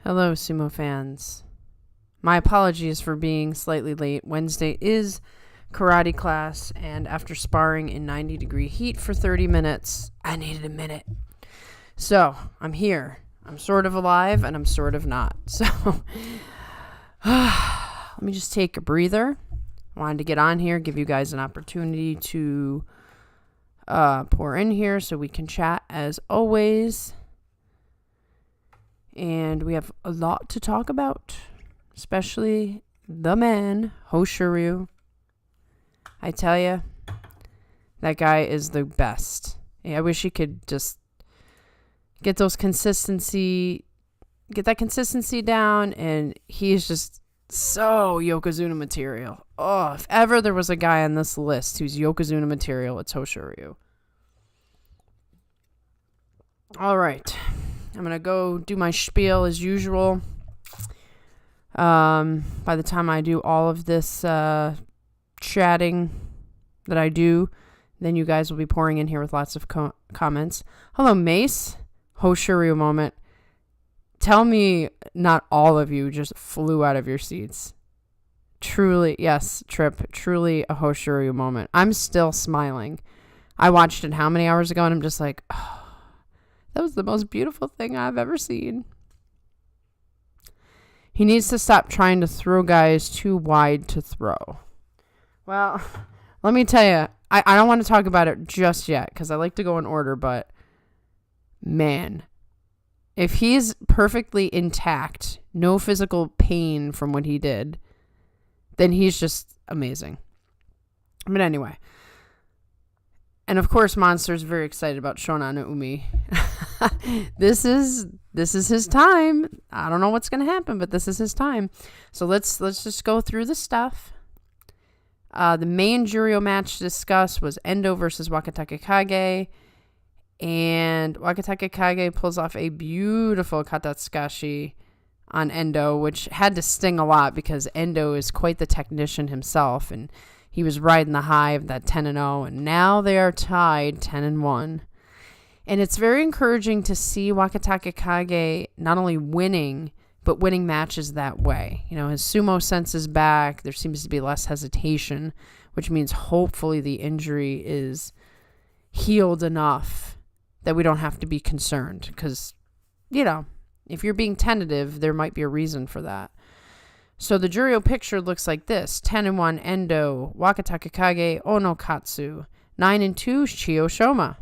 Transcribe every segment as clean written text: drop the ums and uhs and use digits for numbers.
Hello, Sumo fans. My apologies for being slightly late. Wednesday is karate class, and after sparring in 90-degree heat for 30 minutes, I needed a minute. So, I'm here. I'm sort of alive, and I'm sort of not. So, let me just take a breather. I wanted to get on here, give you guys an opportunity to pour in here so we can chat as always. And we have a lot to talk about, especially the man, Hoshoryu. I tell you, that guy is the best. I wish he could just get that consistency down, and he's just so Yokozuna material. Oh, if ever there was a guy on this list who's Yokozuna material, it's Hoshoryu. All right. I'm going to go do my spiel as usual. By the time I do all of this chatting that I do, then you guys will be pouring in here with lots of comments. Hello, Mace. Hoshoryu moment. Tell me not all of you just flew out of your seats. Truly, yes, Trip, truly a Hoshoryu moment. I'm still smiling. I watched it how many hours ago, and I'm just like, oh. That was the most beautiful thing I've ever seen. He needs to stop trying to throw guys too wide to throw. Well, let me tell you, I don't want to talk about it just yet because I like to go in order, but man, if he's perfectly intact, no physical pain from what he did, then he's just amazing. But anyway. And of course, Monster's very excited about Shonan no Umi. This is his time. I don't know what's going to happen, but this is his time. So let's just go through the stuff. The main Juryo match to discuss was Endo versus Wakatake Kage. And Wakatake Kage pulls off a beautiful katatsukashi on Endo, which had to sting a lot because Endo is quite the technician himself, and he was riding the high of that 10-0, and now they are tied 10-1. And it's very encouraging to see Wakatake Kage not only winning, but winning matches that way. You know, his sumo sense is back. There seems to be less hesitation, which means hopefully the injury is healed enough that we don't have to be concerned. Because, you know, if you're being tentative, there might be a reason for that. So the Juryo picture looks like this. 10-1 Endo, Wakatake Kage, Onokatsu. 9-2 Chiyoshoma.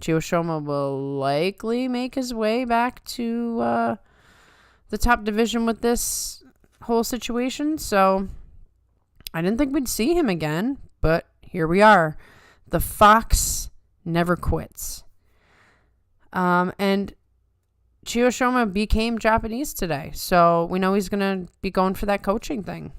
Chiyoshoma will likely make his way back to the top division with this whole situation. So I didn't think we'd see him again, but here we are. The fox never quits. And Chiyoshoma became Japanese today, so we know he's going to be going for that coaching thing.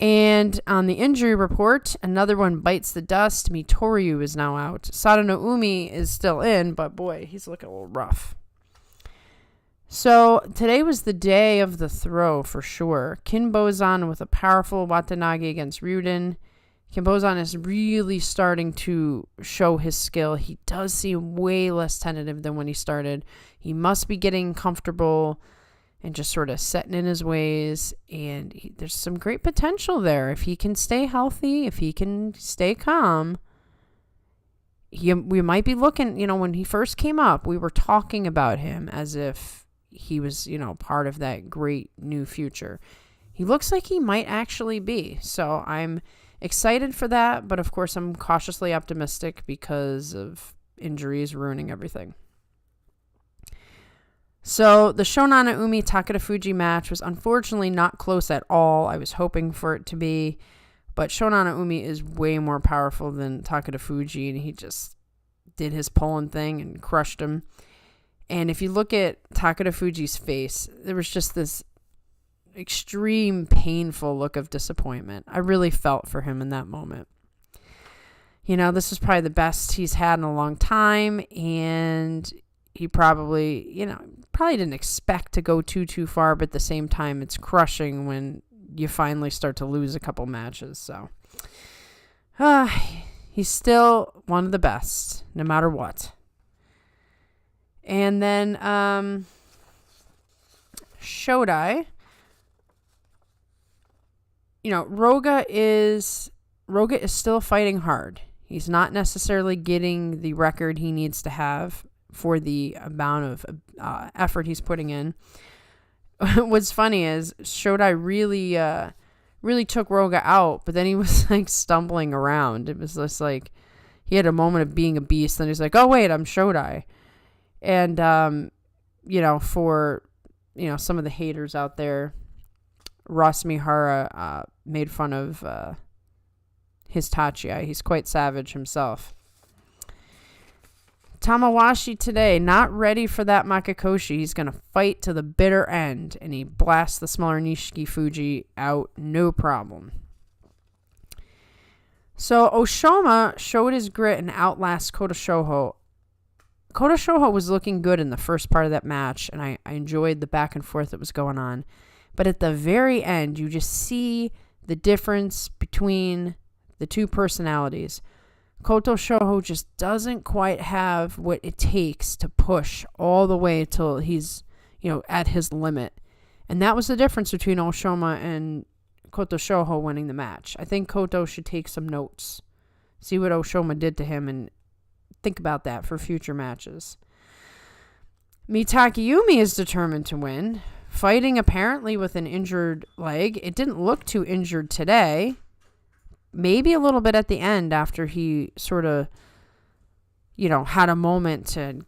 And on the injury report, another one bites the dust. Mitoryu is now out. Sato no Umi is still in, but boy, he's looking a little rough. So today was the day of the throw for sure. Kinbozan with a powerful Watanage against Ryuden. Kinbozan is really starting to show his skill. He does seem way less tentative than when he started. He must be getting comfortable and just sort of setting in his ways. And there's some great potential there. If he can stay healthy, if he can stay calm, we might be looking, you know, when he first came up, we were talking about him as if he was, you know, part of that great new future. He looks like he might actually be. So I'm excited for that, but of course I'm cautiously optimistic because of injuries ruining everything. So the Shonan no Umi Takeda Fuji match was unfortunately not close at all. I was hoping for it to be, but Shonan no Umi is way more powerful than Takeda Fuji, and he just did his pulling thing and crushed him. And if you look at Takeda Fuji's face, there was just this extreme painful look of disappointment. I really felt for him in that moment. You know, this is probably the best he's had in a long time, and he probably, you know, didn't expect to go too far, but at the same time it's crushing when you finally start to lose a couple matches. So he's still one of the best no matter what. And then Shodai, Roga is still fighting hard. He's not necessarily getting the record he needs to have for the amount of effort he's putting in. What's funny is Shodai really took Roga out, but then he was like stumbling around. It was just like he had a moment of being a beast, then he's like, oh wait, I'm Shodai. And for some of the haters out there, Ross Mihara made fun of his Tachiai. He's quite savage himself. Tamawashi today, not ready for that Makikoshi. He's going to fight to the bitter end, and he blasts the smaller Nishiki Fuji out, no problem. So Oshoma showed his grit and outlasts Kota Shoho. Kota Shoho was looking good in the first part of that match, and I enjoyed the back and forth that was going on. But at the very end, you just see the difference between the two personalities. Kota Shoho just doesn't quite have what it takes to push all the way till he's, at his limit. And that was the difference between Oshoma and Kota Shoho winning the match. I think Koto should take some notes, see what Oshoma did to him, and think about that for future matches. Mitaki Yumi is determined to win, fighting apparently with an injured leg. It didn't look too injured today. Maybe a little bit at the end after he sort of, had a moment to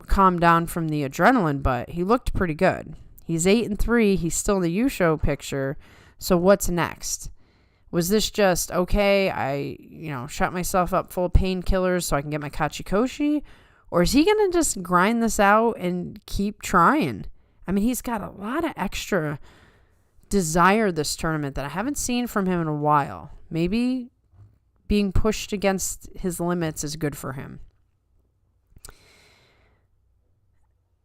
calm down from the adrenaline, but he looked pretty good. He's 8-3. He's still in the Yusho picture. So what's next? Was this just, okay, I, shot myself up full of painkillers so I can get my Kachikoshi? Or is he going to just grind this out and keep trying? I mean, he's got a lot of extra desire this tournament that I haven't seen from him in a while. Maybe being pushed against his limits is good for him.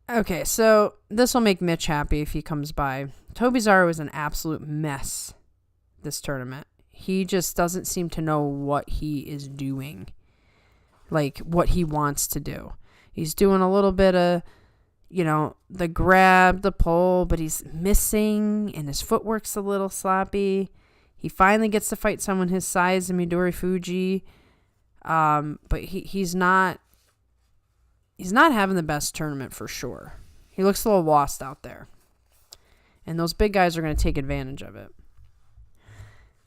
Okay, so this will make Mitch happy if he comes by. Tobizaru is an absolute mess this tournament. He just doesn't seem to know what he is doing, like what he wants to do. He's doing a little bit of, the grab, the pull, but he's missing, and his footwork's a little sloppy. He finally gets to fight someone his size in Midori Fuji, but he's not having the best tournament for sure. He looks a little lost out there, and those big guys are going to take advantage of it.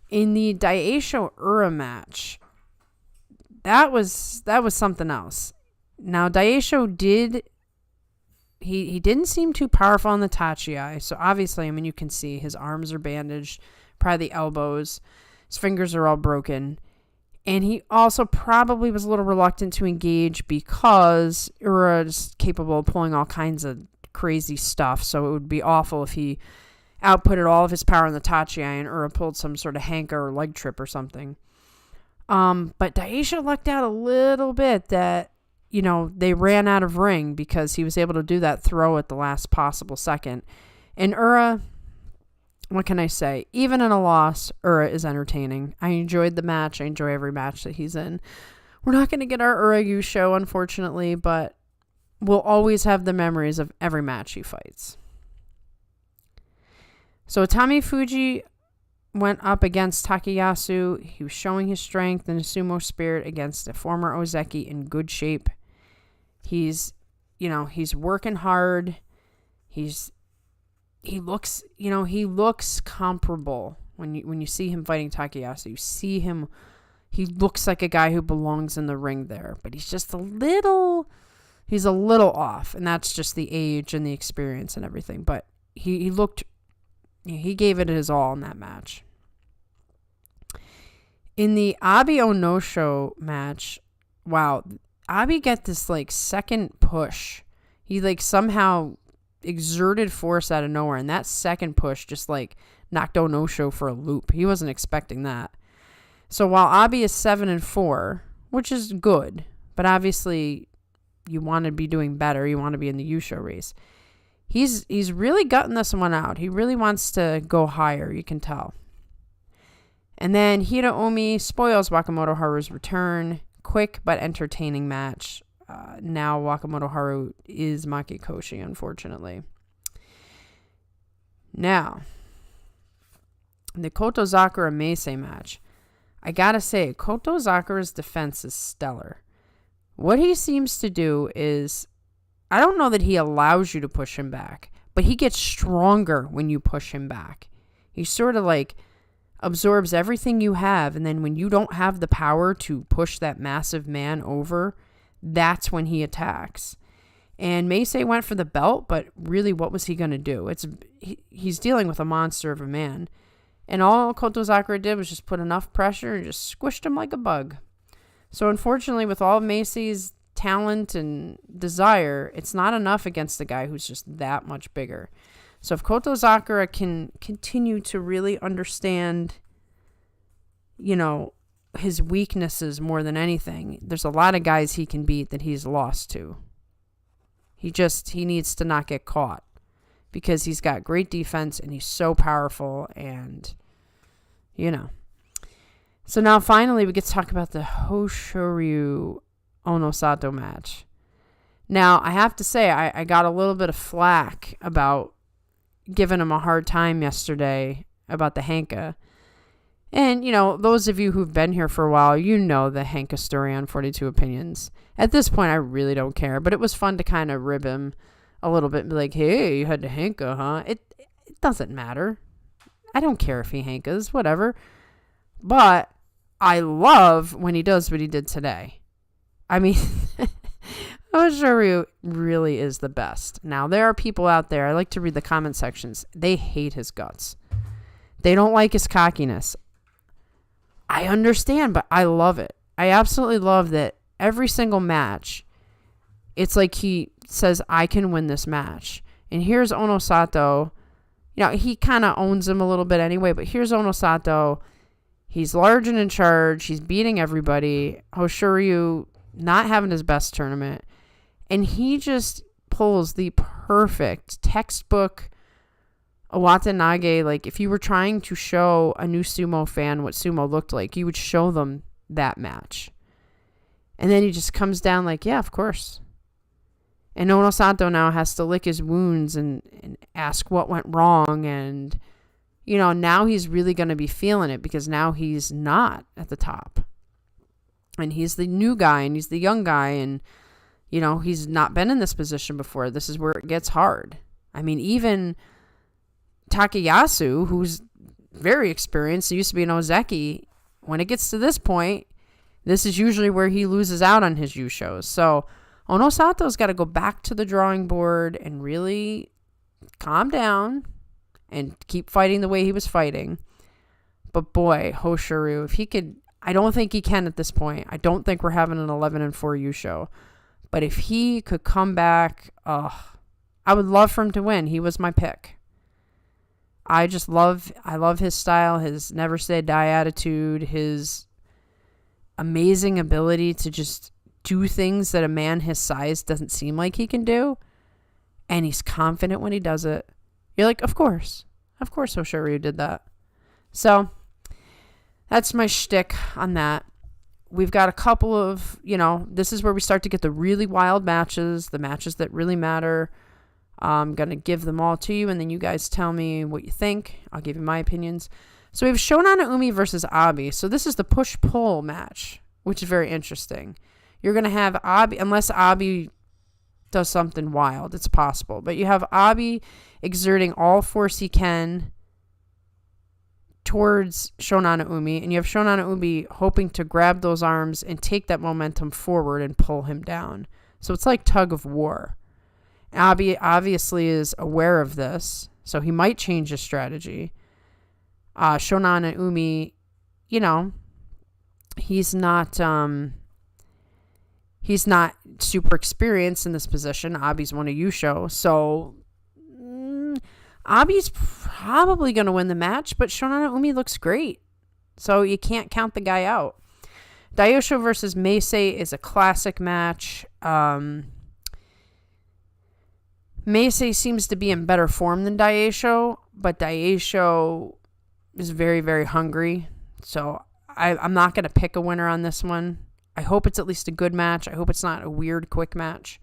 In the Daisho Ura match, that was something else. Now Daisho he didn't seem too powerful on the Tachiai, so obviously, you can see his arms are bandaged, probably the elbows, his fingers are all broken, and he also probably was a little reluctant to engage because Ura is capable of pulling all kinds of crazy stuff, so it would be awful if he outputted all of his power on the Tachiai and Ura pulled some sort of Hanka or leg trip or something. But Daisho lucked out a little bit that, they ran out of ring because he was able to do that throw at the last possible second. And Ura, what can I say? Even in a loss, Ura is entertaining. I enjoyed the match. I enjoy every match that he's in. We're not going to get our Ura show, unfortunately, but we'll always have the memories of every match he fights. So Itami Fuji went up against Takayasu. He was showing his strength and his sumo spirit against a former Ozeki in good shape. He's working hard. He looks comparable when you see him fighting Takayasu. You see him, he looks like a guy who belongs in the ring there, but he's a little off, and that's just the age and the experience and everything. But he gave it his all in that match. In the Abi Onosho match, wow, Abi got this second push. He somehow exerted force out of nowhere, and that second push just knocked Onosho for a loop. He wasn't expecting that. So while Abi is 7-4, which is good, but obviously you want to be doing better. You want to be in the Yusho race. He's really gutting this one out. He really wants to go higher, you can tell. And then Hiraomi spoils Wakamoto Haru's return. Quick but entertaining match. Now Wakamoto Haru is Makikoshi, unfortunately. Now, the Kotozakura Meisei match. I gotta say, Kotozakura's defense is stellar. What he seems to do is, I don't know that he allows you to push him back, but he gets stronger when you push him back. He sort of like absorbs everything you have, and then when you don't have the power to push that massive man over, that's when he attacks. And Meisei went for the belt, but really what was he going to do? He's dealing with a monster of a man. And all Kotozakura did was just put enough pressure and just squished him like a bug. So unfortunately, with all of Meisei's talent and desire, it's not enough against a guy who's just that much bigger. So if Kotozakura can continue to really understand, his weaknesses more than anything, there's a lot of guys he can beat that he's lost to. He needs to not get caught because he's got great defense and he's so powerful and, So now finally we get to talk about the Hoshoryu Onosato match. Now I have to say I got a little bit of flack about giving him a hard time yesterday about the Henka. And, those of you who've been here for a while, the Henka story on 42 Opinions. At this point, I really don't care. But it was fun to kind of rib him a little bit and be like, hey, you had the Henka, huh? It doesn't matter. I don't care if he Henkas, whatever. But I love when he does what he did today. I mean, Hoshoryu really is the best. Now, there are people out there, I like to read the comment sections. They hate his guts. They don't like his cockiness. I understand, but I love it. I absolutely love that every single match, it's like he says, I can win this match. And here's Onosato. He kind of owns him a little bit anyway, but here's Onosato. He's large and in charge. He's beating everybody. Hoshoryu not having his best tournament. And he just pulls the perfect textbook Watanabe. Like, if you were trying to show a new sumo fan what sumo looked like, you would show them that match. And then he just comes down like, yeah, of course. And Onosato now has to lick his wounds and ask what went wrong. And, now he's really going to be feeling it because now he's not at the top. And he's the new guy and he's the young guy. And, he's not been in this position before. This is where it gets hard. I mean, even Takayasu, who's very experienced, he used to be an Ozeki, when it gets to this point, this is usually where he loses out on his Yushos. So Onosato's got to go back to the drawing board and really calm down and keep fighting the way he was fighting. But boy, Hoshoryu, if he could, I don't think he can at this point. I don't think we're having an 11-4 Yusho. But if he could come back, I would love for him to win. He was my pick. I love his style, his never say die attitude, his amazing ability to just do things that a man his size doesn't seem like he can do. And he's confident when he does it. You're like, of course Hoshoryu did that. So that's my shtick on that. We've got a couple of, this is where we start to get the really wild matches, the matches that really matter. I'm going to give them all to you, and then you guys tell me what you think. I'll give you my opinions. So we have Shonan Umi versus Abi. So this is the push-pull match, which is very interesting. You're going to have Abi, unless Abi does something wild, it's possible. But you have Abi exerting all force he can towards Shonan Umi, and you have Shonan Umi hoping to grab those arms and take that momentum forward and pull him down. So it's like tug of war. Abi obviously is aware of this, so he might change his strategy. Shonan and Umi, he's not super experienced in this position. Abi's won a Yusho, so Abi's probably going to win the match, but Shonan and Umi looks great, so you can't count the guy out. Daiyosho versus Meisei is a classic match. Meisei seems to be in better form than Daiyosho, but Daiyosho is very, very hungry. So I'm not going to pick a winner on this one. I hope it's at least a good match. I hope it's not a weird, quick match.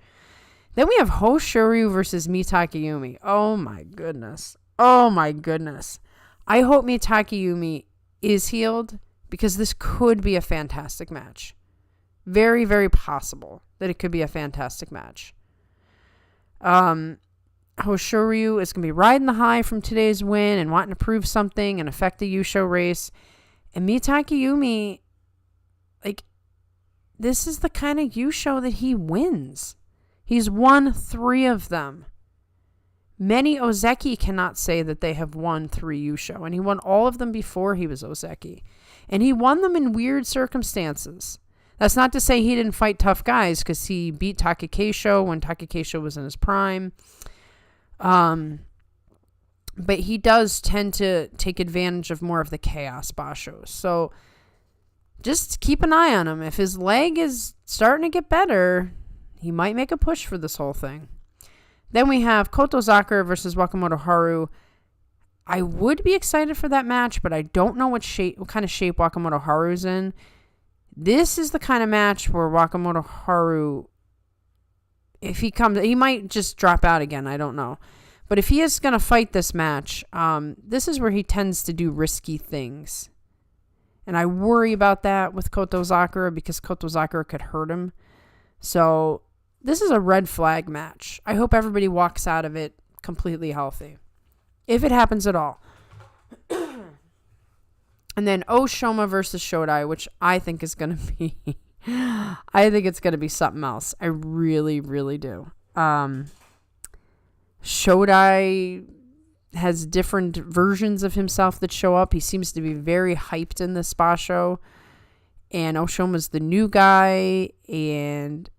Then we have Hoshoryu versus Mitakayumi. Oh my goodness. Oh my goodness. I hope Mitake Yumi is healed because this could be a fantastic match. Very, very possible that it could be a fantastic match. Hoshoryu is going to be riding the high from today's win and wanting to prove something and affect the Yusho race. And Mitake Yumi, like, this is the kind of Yusho that he wins. He's won 3 of them. Many Ozeki cannot say that they have won 3 Yusho, and he won all of them before he was Ozeki. And he won them in weird circumstances. That's not to say he didn't fight tough guys, because he beat Takakeisho when Takakeisho was in his prime. But he does tend to take advantage of more of the chaos bashos. So just keep an eye on him. If his leg is starting to get better, he might make a push for this whole thing. Then we have Kotozakura versus Wakamoto Haru. I would be excited for that match, but I don't know what kind of shape Wakamoto Haru's in. This is the kind of match where Wakamoto Haru, if he comes, he might just drop out again. I don't know. But if he is going to fight this match, this is where he tends to do risky things. And I worry about that with Kotozakura because Kotozakura could hurt him. So this is a red flag match. I hope everybody walks out of it completely healthy. If it happens at all. And then Oshoma versus Shodai, which I think is going to be... I think it's going to be something else. I really, really do. Shodai has different versions of himself that show up. He seems to be very hyped in this spa show. And Oshoma's the new guy. And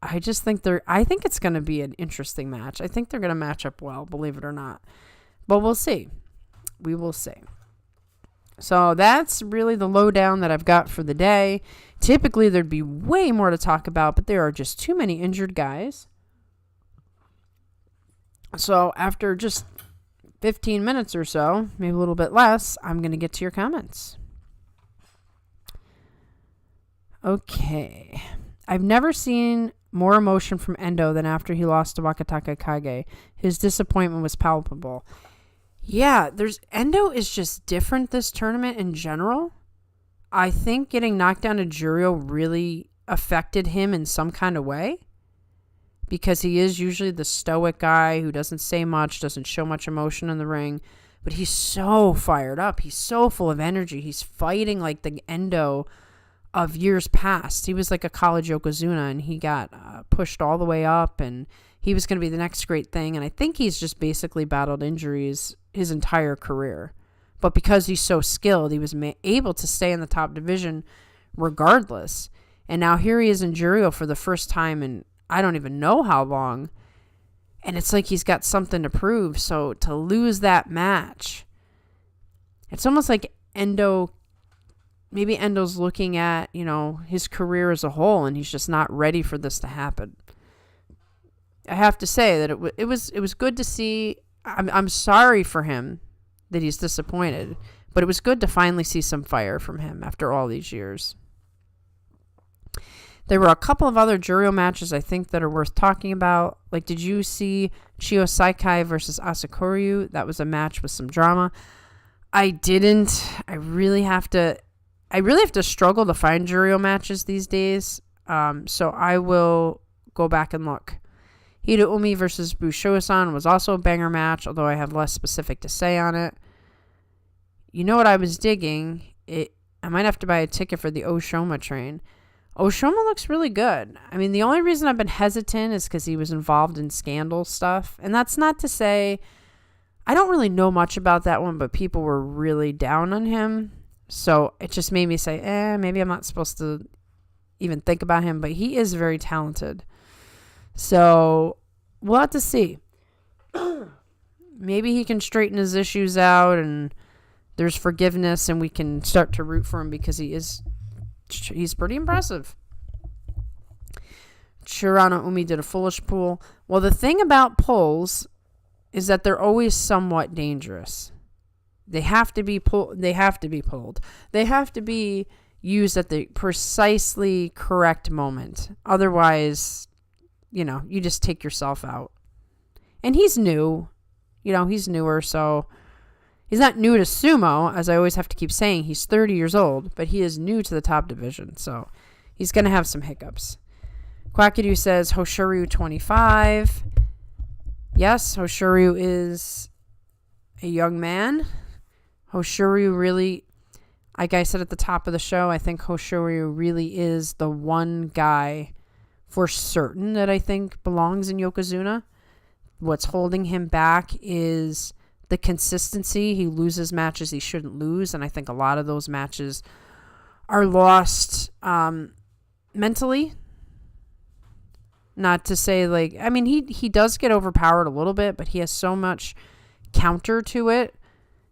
I just think I think it's going to be an interesting match. I think they're going to match up well, believe it or not. But we'll see. We will see. So that's really the lowdown that I've got for the day. Typically, there'd be way more to talk about, but there are just too many injured guys. So after just 15 minutes or so, maybe a little bit less, I'm going to get to your comments. Okay. I've never seen more emotion from Endo than after he lost to Wakataka Kage. His disappointment was palpable. Yeah, Endo is just different this tournament in general. I think getting knocked down to Juryo really affected him in some kind of way. Because he is usually the stoic guy who doesn't say much, doesn't show much emotion in the ring. But he's so fired up. He's so full of energy. He's fighting like the Endo of years past. He was like a college Yokozuna, and he got pushed all the way up, and he was going to be the next great thing. And I think he's just basically battled injuries his entire career. But because he's so skilled, he was able to stay in the top division regardless. And now here he is in Juryo for the first time in I don't even know how long. And it's like he's got something to prove. So to lose that match, it's almost like maybe Endo's looking at, his career as a whole, and he's just not ready for this to happen. I have to say that it was good to see. I'm sorry for him that he's disappointed, but it was good to finally see some fire from him after all these years. There were a couple of other Juryo matches I think that are worth talking about. Like, did you see Chiyo Saikai versus Asakuryu? That was a match with some drama. I didn't. I really have to struggle to find Juryo matches these days. So I will go back and look. Hida Umi versus Bushosan was also a banger match, although I have less specific to say on it. You know what I was digging? I might have to buy a ticket for the Oshoma train. Oshoma looks really good. I mean, the only reason I've been hesitant is because he was involved in scandal stuff. And that's not to say... I don't really know much about that one, but people were really down on him. So it just made me say, maybe I'm not supposed to even think about him. But he is very talented. So we'll have to see. Maybe he can straighten his issues out and there's forgiveness and we can start to root for him because he's pretty impressive. Shirano Umi did a foolish pull. Well, the thing about pulls is that they're always somewhat dangerous. They have to be pulled. They have to be used at the precisely correct moment. Otherwise, you just take yourself out. And he's new. he's newer, so he's not new to sumo, as I always have to keep saying. He's 30 years old, but he is new to the top division, so he's going to have some hiccups. Quackadoo says Hoshoryu 25. Yes, Hoshoryu is a young man. Hoshoryu really, like I said at the top of the show, I think Hoshoryu really is the one guy for certain that I think belongs in Yokozuna. What's holding him back is the consistency. He loses matches he shouldn't lose, and I think a lot of those matches are lost mentally. Not to say, like, I mean, he does get overpowered a little bit, but he has so much counter to it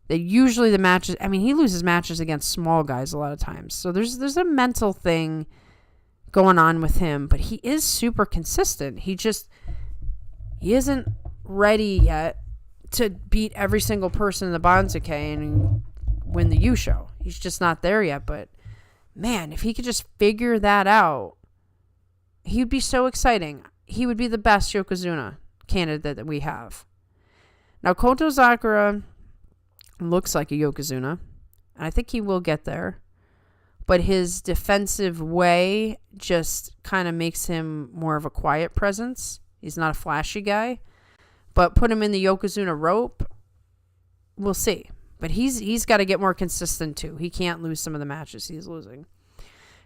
that usually the matches, I mean, he loses matches against small guys a lot of times. So there's a mental thing going on with him, but he is super consistent. He isn't ready yet to beat every single person in the Banzuke and win the Yusho. He's just not there yet, but man, if he could just figure that out, he'd be so exciting. He would be the best Yokozuna candidate that we have. Now, Koto Sakura looks like a Yokozuna, and I think he will get there. But his defensive way just kind of makes him more of a quiet presence. He's not a flashy guy. But put him in the Yokozuna rope, we'll see. But he's got to get more consistent, too. He can't lose some of the matches he's losing.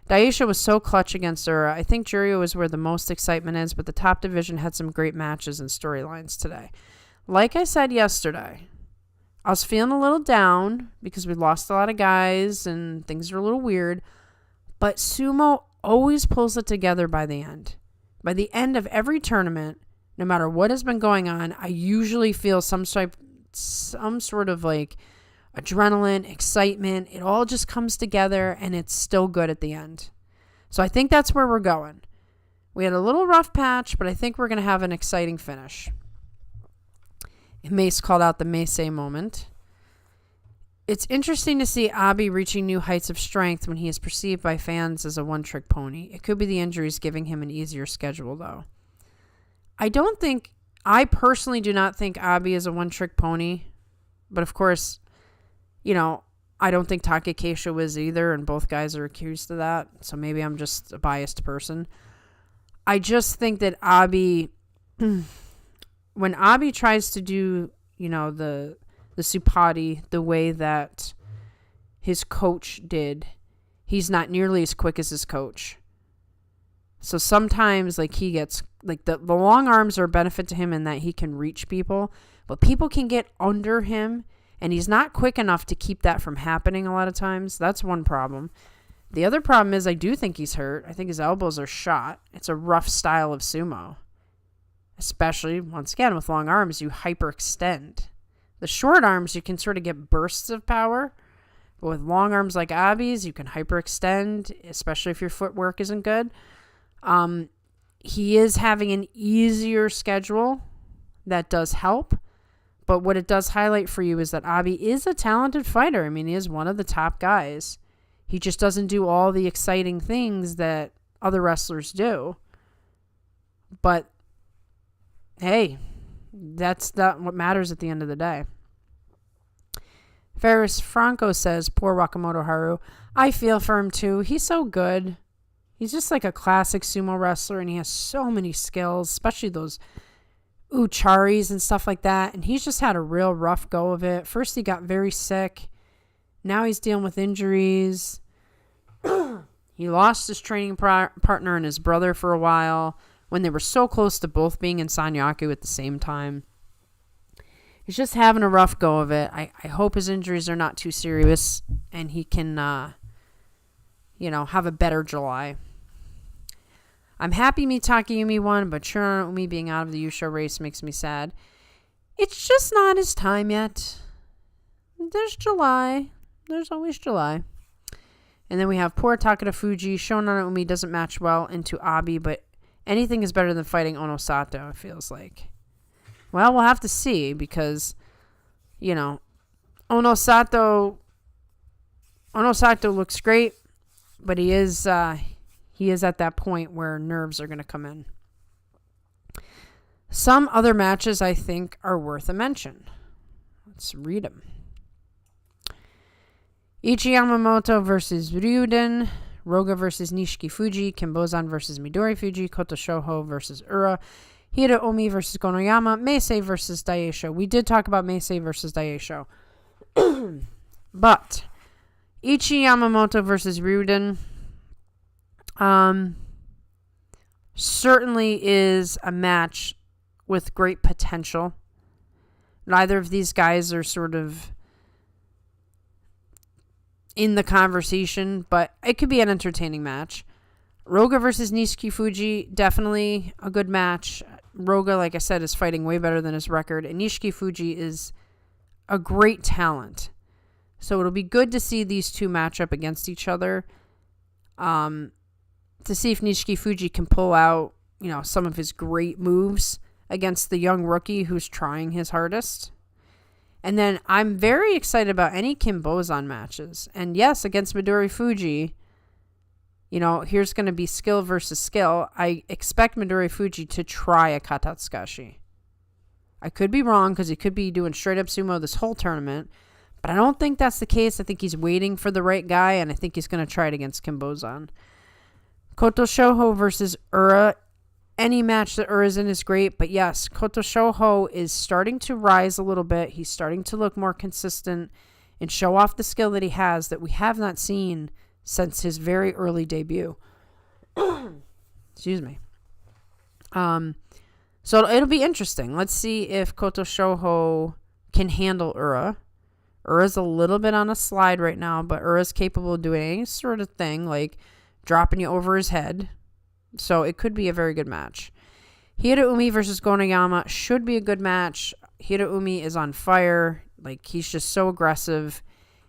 Daisha was so clutch against Ura. I think Juryo is where the most excitement is, but the top division had some great matches and storylines today. Like I said yesterday, I was feeling a little down because we lost a lot of guys and things are a little weird, but sumo always pulls it together by the end. By the end of every tournament, no matter what has been going on, I usually feel some sort of like adrenaline, excitement. It all just comes together and it's still good at the end. So I think that's where we're going. We had a little rough patch, but I think we're going to have an exciting finish. Mace called out the Meisei moment. It's interesting to see Abi reaching new heights of strength when he is perceived by fans as a one-trick pony. It could be the injuries giving him an easier schedule, though. I personally do not think Abi is a one-trick pony, but of course, I don't think Takekeisho is either, and both guys are accused of that, so maybe I'm just a biased person. I just think that Abi, when Abi tries to do, the Supati the way that his coach did, he's not nearly as quick as his coach. So sometimes, he gets, the long arms are a benefit to him in that he can reach people, but people can get under him, and he's not quick enough to keep that from happening a lot of times. That's one problem. The other problem is I do think he's hurt. I think his elbows are shot. It's a rough style of sumo. Especially, once again, with long arms, you hyperextend. The short arms, you can sort of get bursts of power. But with long arms like Abi's, you can hyperextend, especially if your footwork isn't good. He is having an easier schedule. That does help. But what it does highlight for you is that Abi is a talented fighter. I mean, he is one of the top guys. He just doesn't do all the exciting things that other wrestlers do. But, hey, that's not what matters at the end of the day. Ferris Franco says, poor Wakamoto Haru. I feel for him too. He's so good. He's just like a classic sumo wrestler, and he has so many skills, especially those ucharis and stuff like that. And he's just had a real rough go of it. First, he got very sick. Now he's dealing with injuries. He lost his training partner and his brother for a while when they were so close to both being in Sanyaku at the same time. He's just having a rough go of it. I hope his injuries are not too serious and he can, have a better July. I'm happy Takayumi won, but Shiraumi being out of the Yusho race makes me sad. It's just not his time yet. There's July. There's always July. And then we have poor Takada Fuji. Shonan Umi doesn't match well into Abi, but anything is better than fighting Onosato, it feels like. Well, we'll have to see because, Onosato looks great, but he is at that point where nerves are going to come in. Some other matches I think are worth a mention. Let's read them. Ichi Yamamoto versus Ryuden, Roga versus Nishiki Fuji, Kimbozan versus Midori Fuji, Koto Shoho versus Ura, Hiraomi versus Gonoyama, Meisei versus Daisho. We did talk about Meisei versus Daisho. But Ichi Yamamoto versus Ryuden certainly is a match with great potential. Neither of these guys are sort of in the conversation, but it could be an entertaining match. Roga versus Nishiki Fuji, definitely a good match. Roga, like I said, is fighting way better than his record, and Nishiki Fuji is a great talent. So it'll be good to see these two match up against each other, to see if Nishiki Fuji can pull out, some of his great moves against the young rookie who's trying his hardest. And then I'm very excited about any Kimbozan matches. And yes, against Midori Fuji, here's going to be skill versus skill. I expect Midori Fuji to try a Katatsukashi. I could be wrong because he could be doing straight up sumo this whole tournament. But I don't think that's the case. I think he's waiting for the right guy, and I think he's going to try it against Kimbozan. Koto Shoho versus Ura. Any match that Ura's in is great, but yes, Koto Shoho is starting to rise a little bit. He's starting to look more consistent and show off the skill that he has that we have not seen since his very early debut. Excuse me. So it'll be interesting. Let's see if Koto Shoho can handle Ura. Ura's a little bit on a slide right now, but Ura's capable of doing any sort of thing, like dropping you over his head. So it could be a very good match. Hiraomi versus Gonoyama should be a good match. Hiraomi is on fire. Like, he's just so aggressive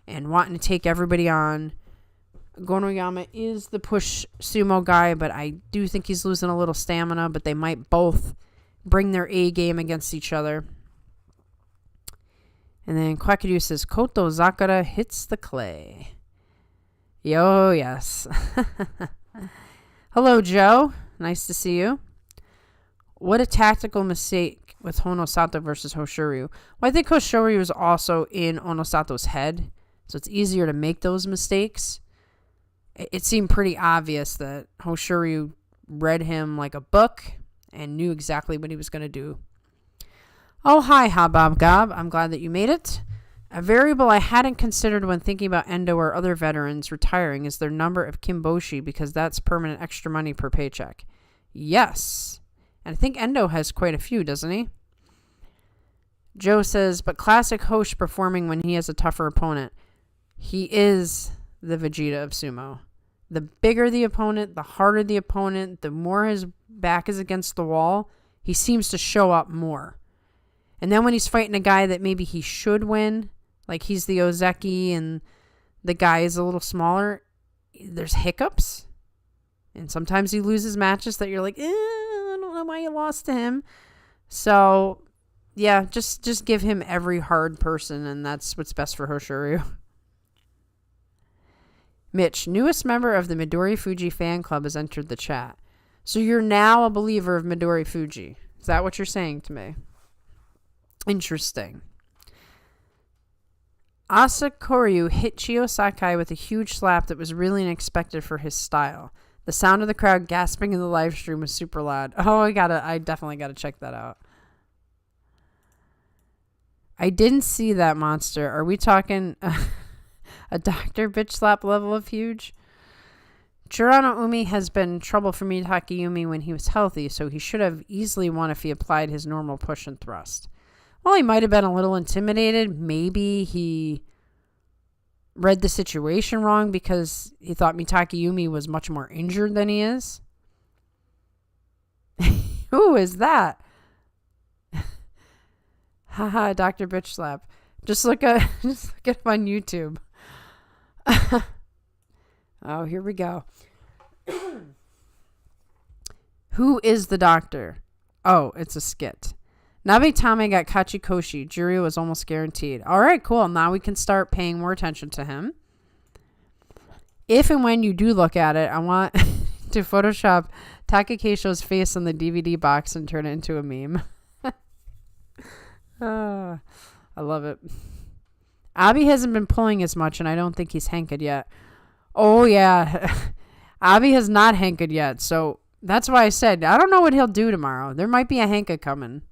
and wanting to take everybody on. Gonoyama is the push sumo guy, but I do think he's losing a little stamina, but they might both bring their A game against each other. And then Kwakiryu says, Koto Zakara hits the clay. Yo, yes. Hello, Joe. Nice to see you. What a tactical mistake with Onosato versus Hoshoryu. Well, I think Hoshoryu is also in Onosato's head, so it's easier to make those mistakes. It seemed pretty obvious that Hoshoryu read him like a book and knew exactly what he was going to do. Oh, hi, Habab Gob. I'm glad that you made it. A variable I hadn't considered when thinking about Endo or other veterans retiring is their number of Kimboshi, because that's permanent extra money per paycheck. Yes. And I think Endo has quite a few, doesn't he? Joe says, but classic Hosh performing when he has a tougher opponent. He is the Vegeta of sumo. The bigger the opponent, the harder the opponent, the more his back is against the wall, he seems to show up more. And then when he's fighting a guy that maybe he should win, like he's the Ozeki and the guy is a little smaller, there's hiccups. And sometimes he loses matches that you're like, I don't know why you lost to him. So, yeah, just give him every hard person, and that's what's best for Hoshoryu. Mitch, newest member of the Midori Fuji fan club, has entered the chat. So you're now a believer of Midori Fuji. Is that what you're saying to me? Interesting. Asakoryu hit Chiyo Sakai with a huge slap that was really unexpected for his style. The sound of the crowd gasping in the live stream was super loud. Oh, I definitely gotta check that out. I didn't see that, monster. Are we talking a Dr. Bitch Slap level of huge? Chirano Umi has been trouble for me, Takayumi, when he was healthy, so he should have easily won if he applied his normal push and thrust. Well, he might have been a little intimidated. Maybe he read the situation wrong because he thought Takayumi was much more injured than he is. Who is that? Haha, Dr. Bitch Slap. Just look at him on YouTube. Oh, here we go. Who is the doctor? Oh, it's a skit. Nabetame got Kachikoshi. Juryo was almost guaranteed. All right, cool. Now we can start paying more attention to him. If and when you do look at it, I want to Photoshop Takakeisho's face on the DVD box and turn it into a meme. I love it. Abby hasn't been pulling as much, and I don't think he's hanked yet. Oh, yeah. Abby has not hanked yet, so that's why I said I don't know what he'll do tomorrow. There might be a hanka coming.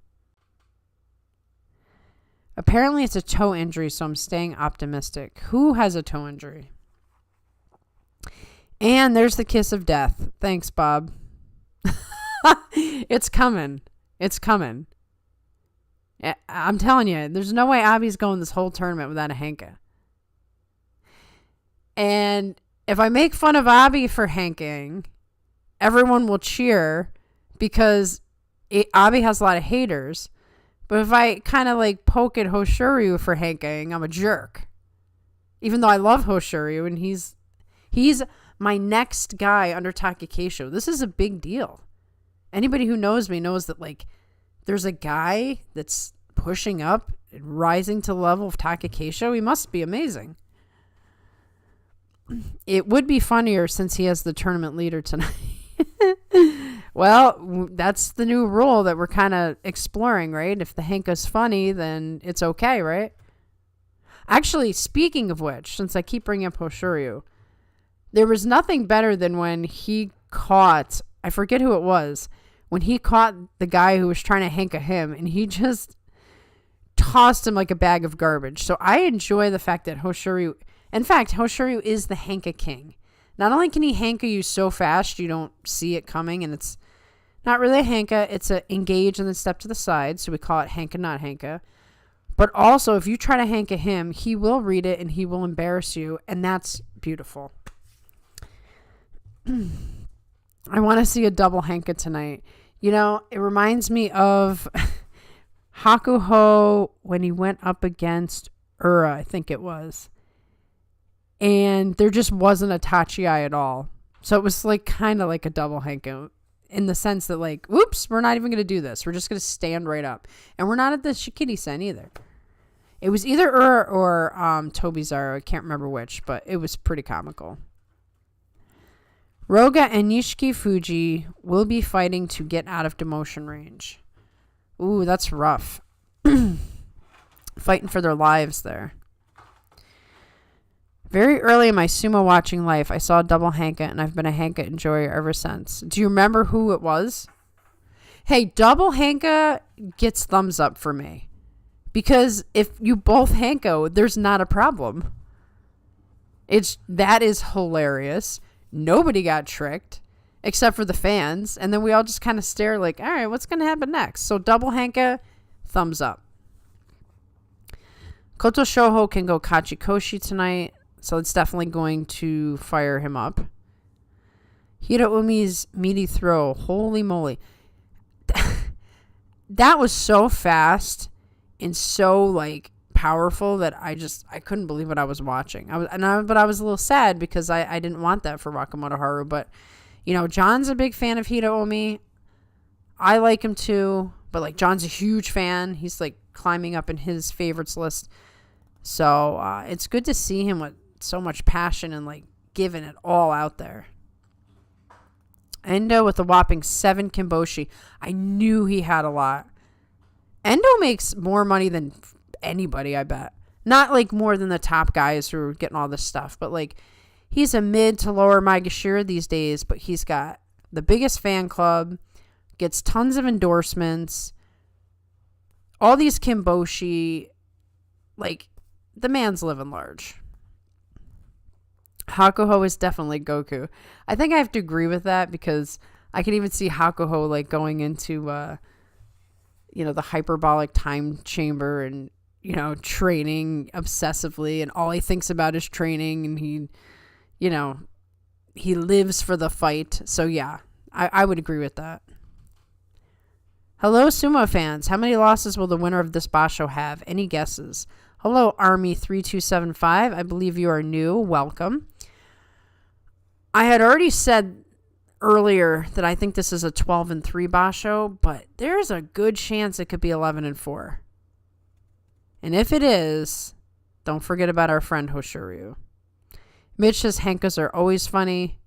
Apparently, it's a toe injury, so I'm staying optimistic. Who has a toe injury? And there's the kiss of death. Thanks, Bob. It's coming. It's coming. I'm telling you, there's no way Abby's going this whole tournament without a hanka. And if I make fun of Abby for hanking, everyone will cheer because Abby has a lot of haters. But if I kind of like poke at Hoshoryu for hanking, I'm a jerk. Even though I love Hoshoryu and he's my next guy under Takekesho. This is a big deal. Anybody who knows me knows that like there's a guy that's pushing up and rising to the level of Takekesho. He must be amazing. It would be funnier since he has the tournament leader tonight. Well, that's the new rule that we're kind of exploring, right? If the hanka's funny, then it's okay, right? Actually, speaking of which, since I keep bringing up Hoshoryu, there was nothing better than when he caught, I forget who it was, when he caught the guy who was trying to hanka him, and he just tossed him like a bag of garbage. So I enjoy the fact that Hoshoryu, in fact, Hoshoryu is the hanka king. Not only can he hanka you so fast you don't see it coming, and it's not really a hanka, it's a engage and then step to the side, so we call it hanka, not hanka. But also, if you try to hanka him, he will read it and he will embarrass you, and that's beautiful. I want to see a double hanka tonight. You know, it reminds me of Hakuho when he went up against Ura, I think it was. And there just wasn't a Tachi-ai at all. So it was like kind of like a double hanka in the sense that like, whoops, we're not even going to do this. We're just going to stand right up. And we're not at the Shikiri-sen either. It was either Ura or Tobizaru. I can't remember which, but it was pretty comical. Roga and Nishiki Fuji will be fighting to get out of demotion range. Ooh, that's rough. Fighting for their lives there. Very early in my sumo watching life, I saw a double hanka, and I've been a hanka enjoyer ever since. Do you remember who it was? Hey, double hanka gets thumbs up for me. Because if you both hanko, there's not a problem. That is hilarious. Nobody got tricked except for the fans. And then we all just kind of stare like, all right, what's going to happen next? So double hanka, thumbs up. Koto Shoho can go Kachikoshi tonight. So it's definitely going to fire him up. Hiraumi's meaty throw. Holy moly. That was so fast and so like powerful that I couldn't believe what I was watching. But I was a little sad because I didn't want that for Wakamoto Haru. But, you know, John's a big fan of Hiraomi. I like him too. But, like, John's a huge fan. He's, like, climbing up in his favorites list. So, it's good to see him with so much passion and, like, giving it all out there. Endo with a whopping 7 Kimboshi. I knew he had a lot. Endo makes more money than anybody, I bet. Not like more than the top guys who are getting all this stuff, but like he's a mid to lower Maegashira these days, but he's got the biggest fan club, gets tons of endorsements, all these Kimboshi, like the man's living large. Hakuho is definitely Goku. I think I have to agree with that because I can even see Hakuho like going into the hyperbolic time chamber and, training obsessively, and all he thinks about is training, and he lives for the fight. So yeah, I would agree with that. Hello, sumo fans. How many losses will the winner of this basho have? Any guesses? Hello, Army3275. I believe you are new. Welcome. I had already said earlier that I think this is a 12-3 basho, but there's a good chance it could be 11-4. And if it is, don't forget about our friend Hoshoryu. Mitch says hankas are always funny.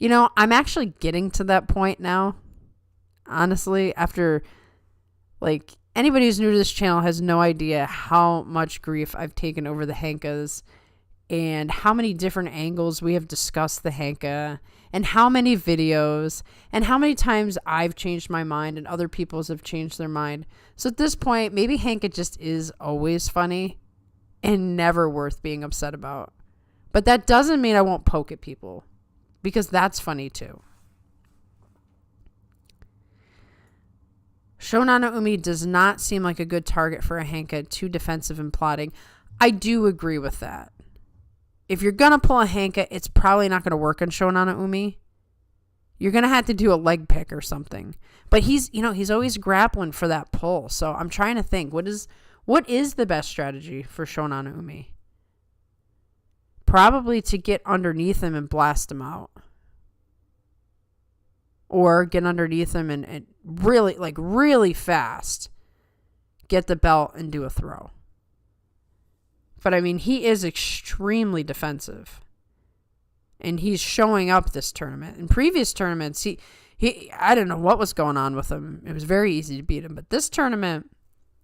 I'm actually getting to that point now. Honestly, after Anybody who's new to this channel has no idea how much grief I've taken over the Hankas and how many different angles we have discussed the Hanka and how many videos and how many times I've changed my mind and other people's have changed their mind. So at this point, maybe Hanka just is always funny and never worth being upset about. But that doesn't mean I won't poke at people, because that's funny too. Shonana Umi does not seem like a good target for a Hanka, too defensive and plotting. I do agree with that. If you're going to pull a Hanka, it's probably not going to work on Shonana Umi. You're going to have to do a leg pick or something. But he's always grappling for that pull. So I'm trying to think, what is the best strategy for Shonana Umi? Probably to get underneath him and blast him out. Or get underneath him and really fast get the belt and do a throw. But I mean, he is extremely defensive. And he's showing up this tournament. In previous tournaments, he I don't know what was going on with him. It was very easy to beat him. But this tournament,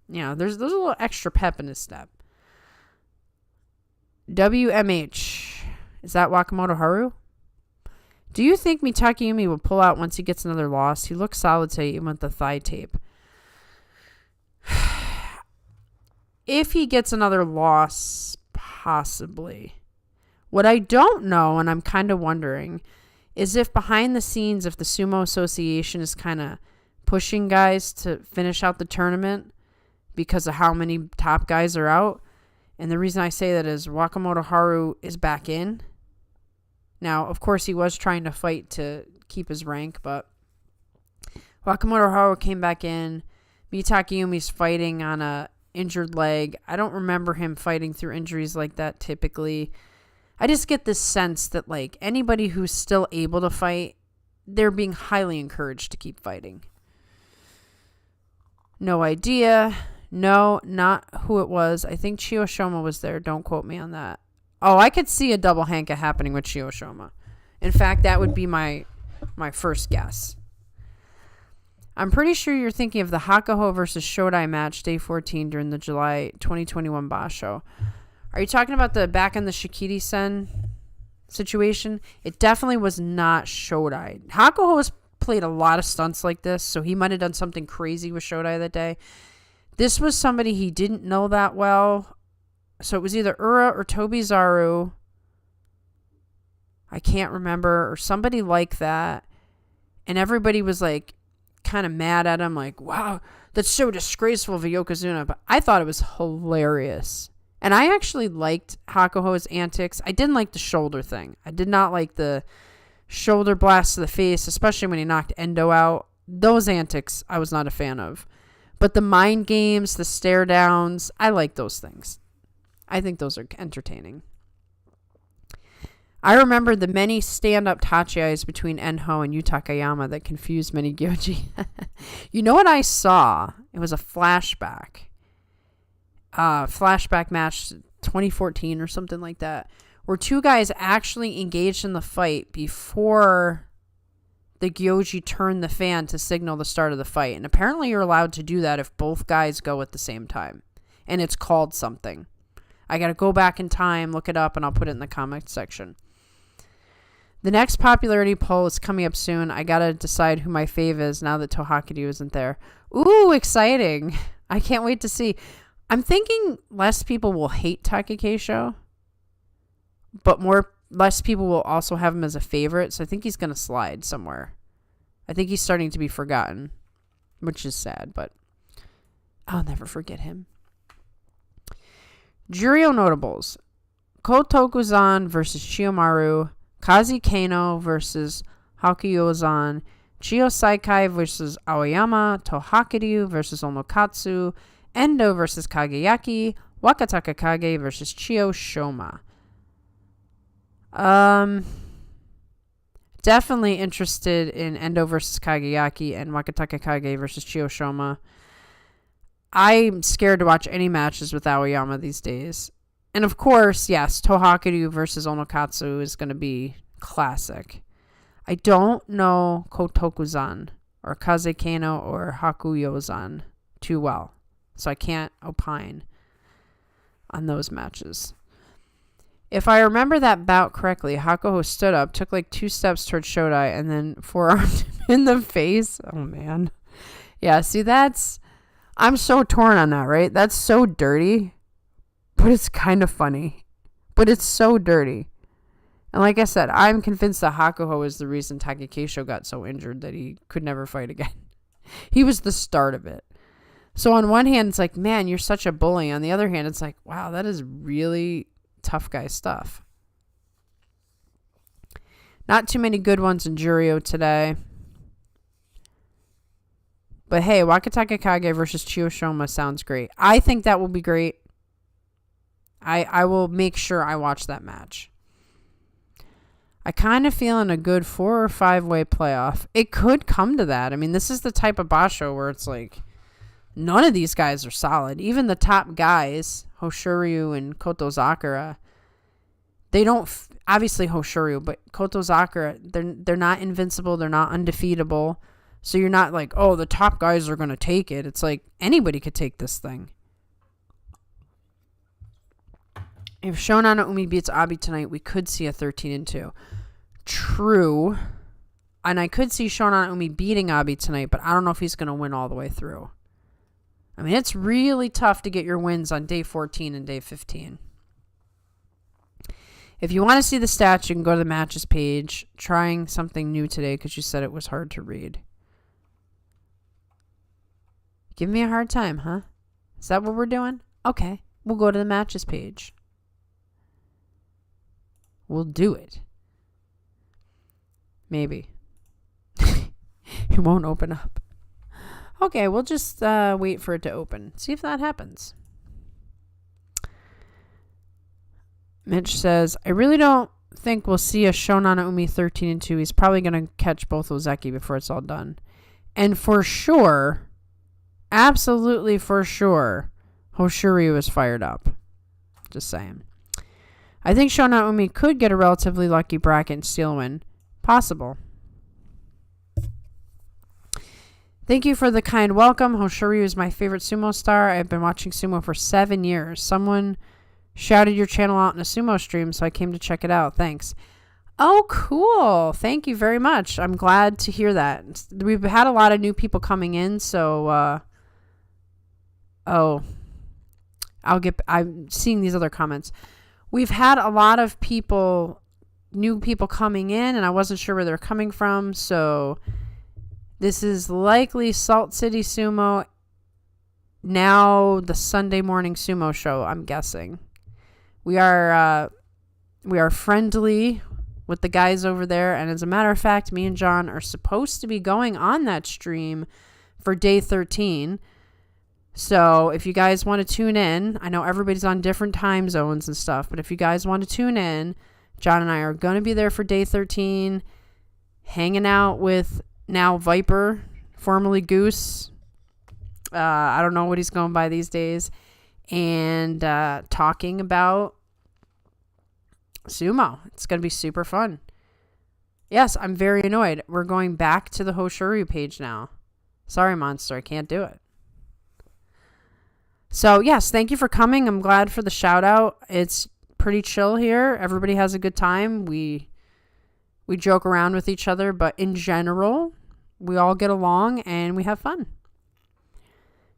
there's a little extra pep in his step. WMH. Is that Wakamoto Haru? Do you think Mitakeumi will pull out once he gets another loss? He looks solid today, even with the thigh tape. If he gets another loss, possibly. What I don't know, and I'm kind of wondering, is if behind the scenes, if the Sumo Association is kind of pushing guys to finish out the tournament because of how many top guys are out. And the reason I say that is Wakamoto Haru is back in. Now, of course, he was trying to fight to keep his rank, but Wakamoto Haru came back in. Mitakeumi's fighting on a injured leg. I don't remember him fighting through injuries like that typically. I just get this sense that, like, anybody who's still able to fight, they're being highly encouraged to keep fighting. No idea. No, not who it was. I think Chiyoshoma was there. Don't quote me on that. Oh, I could see a double Hanka happening with Chiyoshoma. In fact, that would be my first guess. I'm pretty sure you're thinking of the Hakuho versus Shodai match, day 14, during the July 2021 Basho. Are you talking about the back in the Shikiri-sen situation? It definitely was not Shodai. Hakuho has played a lot of stunts like this, so he might have done something crazy with Shodai that day. This was somebody he didn't know that well. So it was either Ura or Tobizaru. I can't remember. Or somebody like that. And everybody was like kind of mad at him. Like, wow, that's so disgraceful of a Yokozuna. But I thought it was hilarious. And I actually liked Hakuho's antics. I didn't like the shoulder thing. I did not like the shoulder blast to the face, especially when he knocked Endo out. Those antics I was not a fan of. But the mind games, the stare downs, I like those things. I think those are entertaining. I remember the many stand-up tachiais between Enho and Yutakayama that confused many Gyoji. You know what I saw? It was a flashback. Flashback match 2014 or something like that, where two guys actually engaged in the fight before the Gyoji turned the fan to signal the start of the fight. And apparently you're allowed to do that if both guys go at the same time. And it's called something. I got to go back in time, look it up, and I'll put it in the comment section. The next popularity poll is coming up soon. I got to decide who my fave is now that Tohakiryu isn't there. Ooh, exciting. I can't wait to see. I'm thinking less people will hate Takekeisho, but less people will also have him as a favorite. So I think he's going to slide somewhere. I think he's starting to be forgotten, which is sad, but I'll never forget him. Juryo notables: Kotokuzan versus Chiyomaru, Kazi Kano versus Hakuyozan, Chiyo Saikai versus Aoyama, Tohakiryu versus Onokatsu, Endo versus Kageyaki, Wakataka Kage versus Chiyo Shoma. Definitely interested in Endo versus Kageyaki and Wakataka Kage versus Chiyo Shoma. I'm scared to watch any matches with Aoyama these days. And of course, yes, Tohakiryu versus Onokatsu is going to be classic. I don't know Kotokuzan or Kazekano or Hakuyozan too well. So I can't opine on those matches. If I remember that bout correctly, Hakuho stood up, took like 2 steps towards Shodai, and then forearmed him in the face. Oh, man. Yeah, see, I'm so torn on that, right? That's so dirty, but it's kind of funny. But it's so dirty. And like I said, I'm convinced that Hakuho is the reason Takakeisho got so injured that he could never fight again. He was the start of it. So on one hand, it's like, man, you're such a bully. On the other hand, it's like, wow, that is really tough guy stuff. Not too many good ones in Juryo today. But hey, Wakataka Kage versus Chiyoshima sounds great. I think that will be great. I will make sure I watch that match. I kind of feel in a good 4 or 5 way playoff. It could come to that. I mean, this is the type of basho where it's like, none of these guys are solid. Even the top guys, Hoshoryu and Kotozakura, they don't, obviously Hoshoryu, but Kotozakura, they're not invincible. They're not undefeatable. So you're not like, oh, the top guys are going to take it. It's like anybody could take this thing. If Shonan Umi beats Abi tonight, we could see a 13-2. True. And I could see Shonan Umi beating Abi tonight, but I don't know if he's going to win all the way through. I mean, it's really tough to get your wins on day 14 and day 15. If you want to see the stats, you can go to the matches page. Trying something new today because you said it was hard to read. Give me a hard time, huh? Is that what we're doing? Okay, we'll go to the matches page. We'll do it. Maybe. It won't open up. Okay, we'll just wait for it to open. See if that happens. Mitch says, I really don't think we'll see a Shonan Umi 13-2. He's probably going to catch both Ozeki before it's all done. And for sure, absolutely for sure, Hoshoryu is fired up. Just saying. I think Shonan Umi could get a relatively lucky bracket and steal a win. Possible. Thank you for the kind welcome. Hoshoryu is my favorite sumo star. I've been watching sumo for 7 years. Someone shouted your channel out in a sumo stream, so I came to check it out. Thanks. Oh, cool. Thank you very much. I'm glad to hear that. We've had a lot of new people coming in, so I'm seeing these other comments. We've had a lot of new people coming in, and I wasn't sure where they're coming from, so this is likely Salt City Sumo, now the Sunday morning sumo show, I'm guessing. We are friendly with the guys over there, and as a matter of fact, me and John are supposed to be going on that stream for day 13. So if you guys want to tune in, I know everybody's on different time zones and stuff, but if you guys want to tune in, John and I are going to be there for day 13, hanging out with now Viper, formerly Goose. I don't know what he's going by these days, and talking about sumo. It's going to be super fun. Yes, I'm very annoyed. We're going back to the Hoshoryu page now. Sorry, Monster, I can't do it. So, yes, thank you for coming. I'm glad for the shout out. It's pretty chill here. Everybody has a good time. We joke around with each other, but in general, we all get along and we have fun.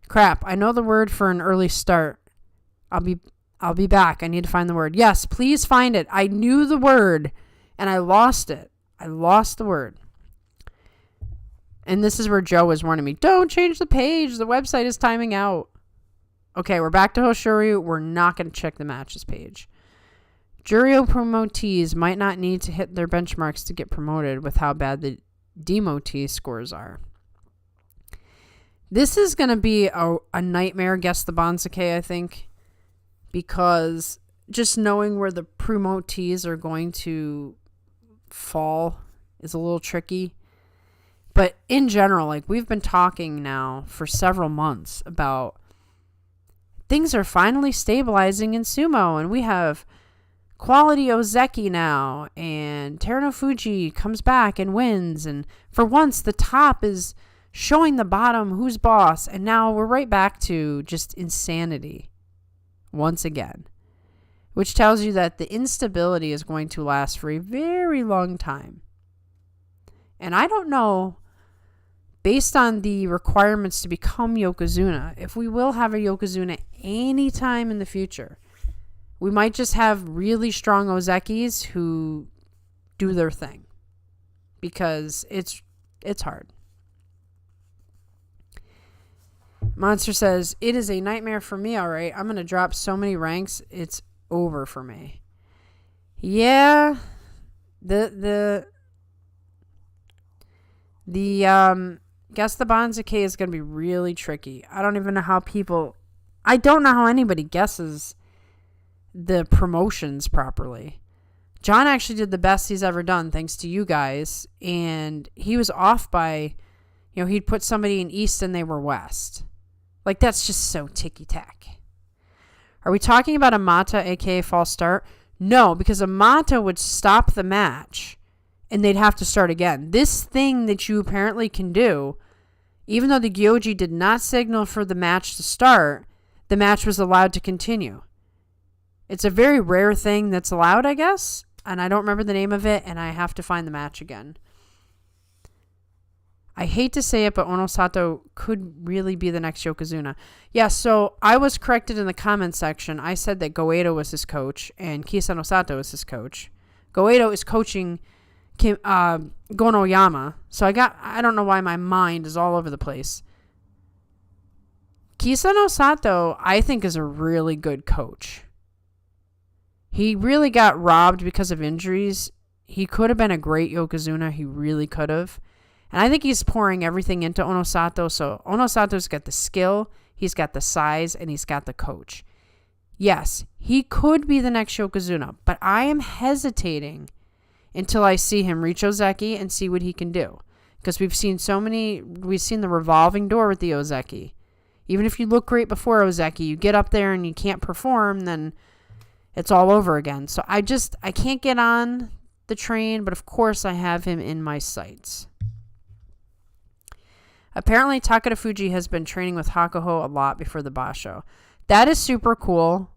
Crap, I know the word for an early start. I'll be back. I need to find the word. Yes, please find it. I knew the word and I lost it. I lost the word. And this is where Joe was warning me. Don't change the page. The website is timing out. Okay, we're back to Hoshoryu. We're not going to check the matches page. Juryo promotees might not need to hit their benchmarks to get promoted with how bad the demotee scores are. This is going to be a nightmare, guess the Bonsake, I think, because just knowing where the promotees are going to fall is a little tricky. But in general, like, we've been talking now for several months about things are finally stabilizing in sumo, and we have quality Ozeki now, and Terunofuji comes back and wins, and for once the top is showing the bottom who's boss. And now we're right back to just insanity once again, which tells you that the instability is going to last for a very long time. And I don't know, based on the requirements to become Yokozuna, if we will have a Yokozuna anytime in the future. We might just have really strong Ozekis who do their thing, because it's hard. Monster says, it is a nightmare for me, all right. I'm going to drop so many ranks, it's over for me. Yeah, the Guess the Banzuke is going to be really tricky. I don't even know how anybody guesses the promotions properly. John actually did the best he's ever done, thanks to you guys. And he was off by, he'd put somebody in East and they were West. Like, that's just so ticky-tack. Are we talking about Amata, aka false start? No, because Amata would stop the match and they'd have to start again. This thing that you apparently can do, even though the Gyoji did not signal for the match to start, the match was allowed to continue. It's a very rare thing that's allowed, I guess. And I don't remember the name of it, and I have to find the match again. I hate to say it, but Onosato could really be the next Yokozuna. Yeah, so I was corrected in the comments section. I said that Goedo was his coach, and Kisa Onosato is his coach. Goedo is coaching Gon Oyama. So I don't know why my mind is all over the place. Kisa Onosato, I think, is a really good coach. He really got robbed because of injuries. He could have been a great Yokozuna. He really could have. And I think he's pouring everything into Onosato. So Onosato's got the skill, he's got the size, and he's got the coach. Yes, he could be the next Yokozuna, but I am hesitating until I see him reach Ozeki and see what he can do. Because we've seen the revolving door with the Ozeki. Even if you look great before Ozeki, you get up there and you can't perform, then it's all over again. So I can't get on the train, but of course I have him in my sights. Apparently Takeda Fuji has been training with Hakuho a lot before the Basho. That is super cool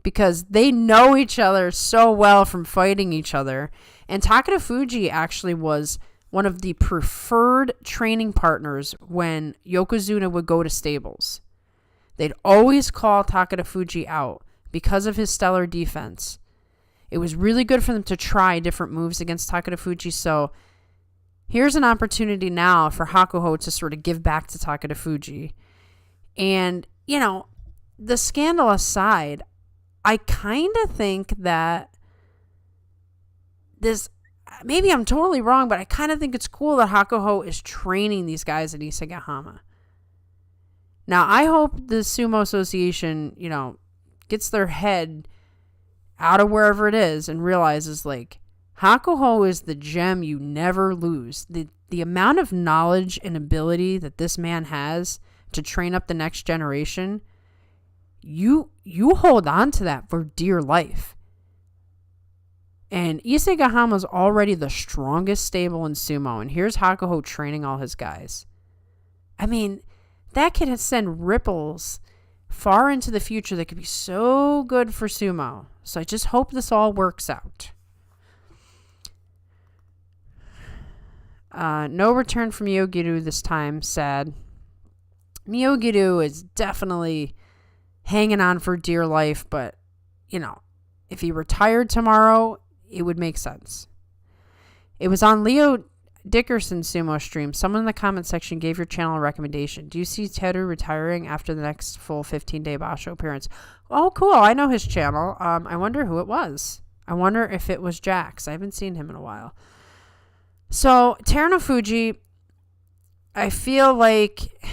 because they know each other so well from fighting each other. And Takeda Fuji actually was one of the preferred training partners when Yokozuna would go to stables. They'd always call Takeda Fuji out because of his stellar defense. It was really good for them to try different moves against Takeda Fuji. So here's an opportunity now for Hakuho to sort of give back to Takeda Fuji. And, the scandal aside, I kind of think that maybe I'm totally wrong, but I kind of think it's cool that Hakuho is training these guys at Isegahama. Now, I hope the Sumo Association, gets their head out of wherever it is and realizes, Hakuho is the gem you never lose. The amount of knowledge and ability that this man has to train up the next generation, you hold on to that for dear life. And Isegahama's already the strongest stable in sumo, and here's Hakuho training all his guys. I mean, that could send ripples far into the future that could be so good for sumo. So I just hope this all works out. No return from Myogiru this time, sad. Myogiru is definitely hanging on for dear life, but, if he retired tomorrow, it would make sense. It was on Leo Dickerson's sumo stream. Someone in the comment section gave your channel a recommendation. Do you see Teru retiring after the next full 15-day Basho appearance? Oh, cool. I know his channel. I wonder who it was. I wonder if it was Jax. I haven't seen him in a while. So, Teruno Fuji, I feel like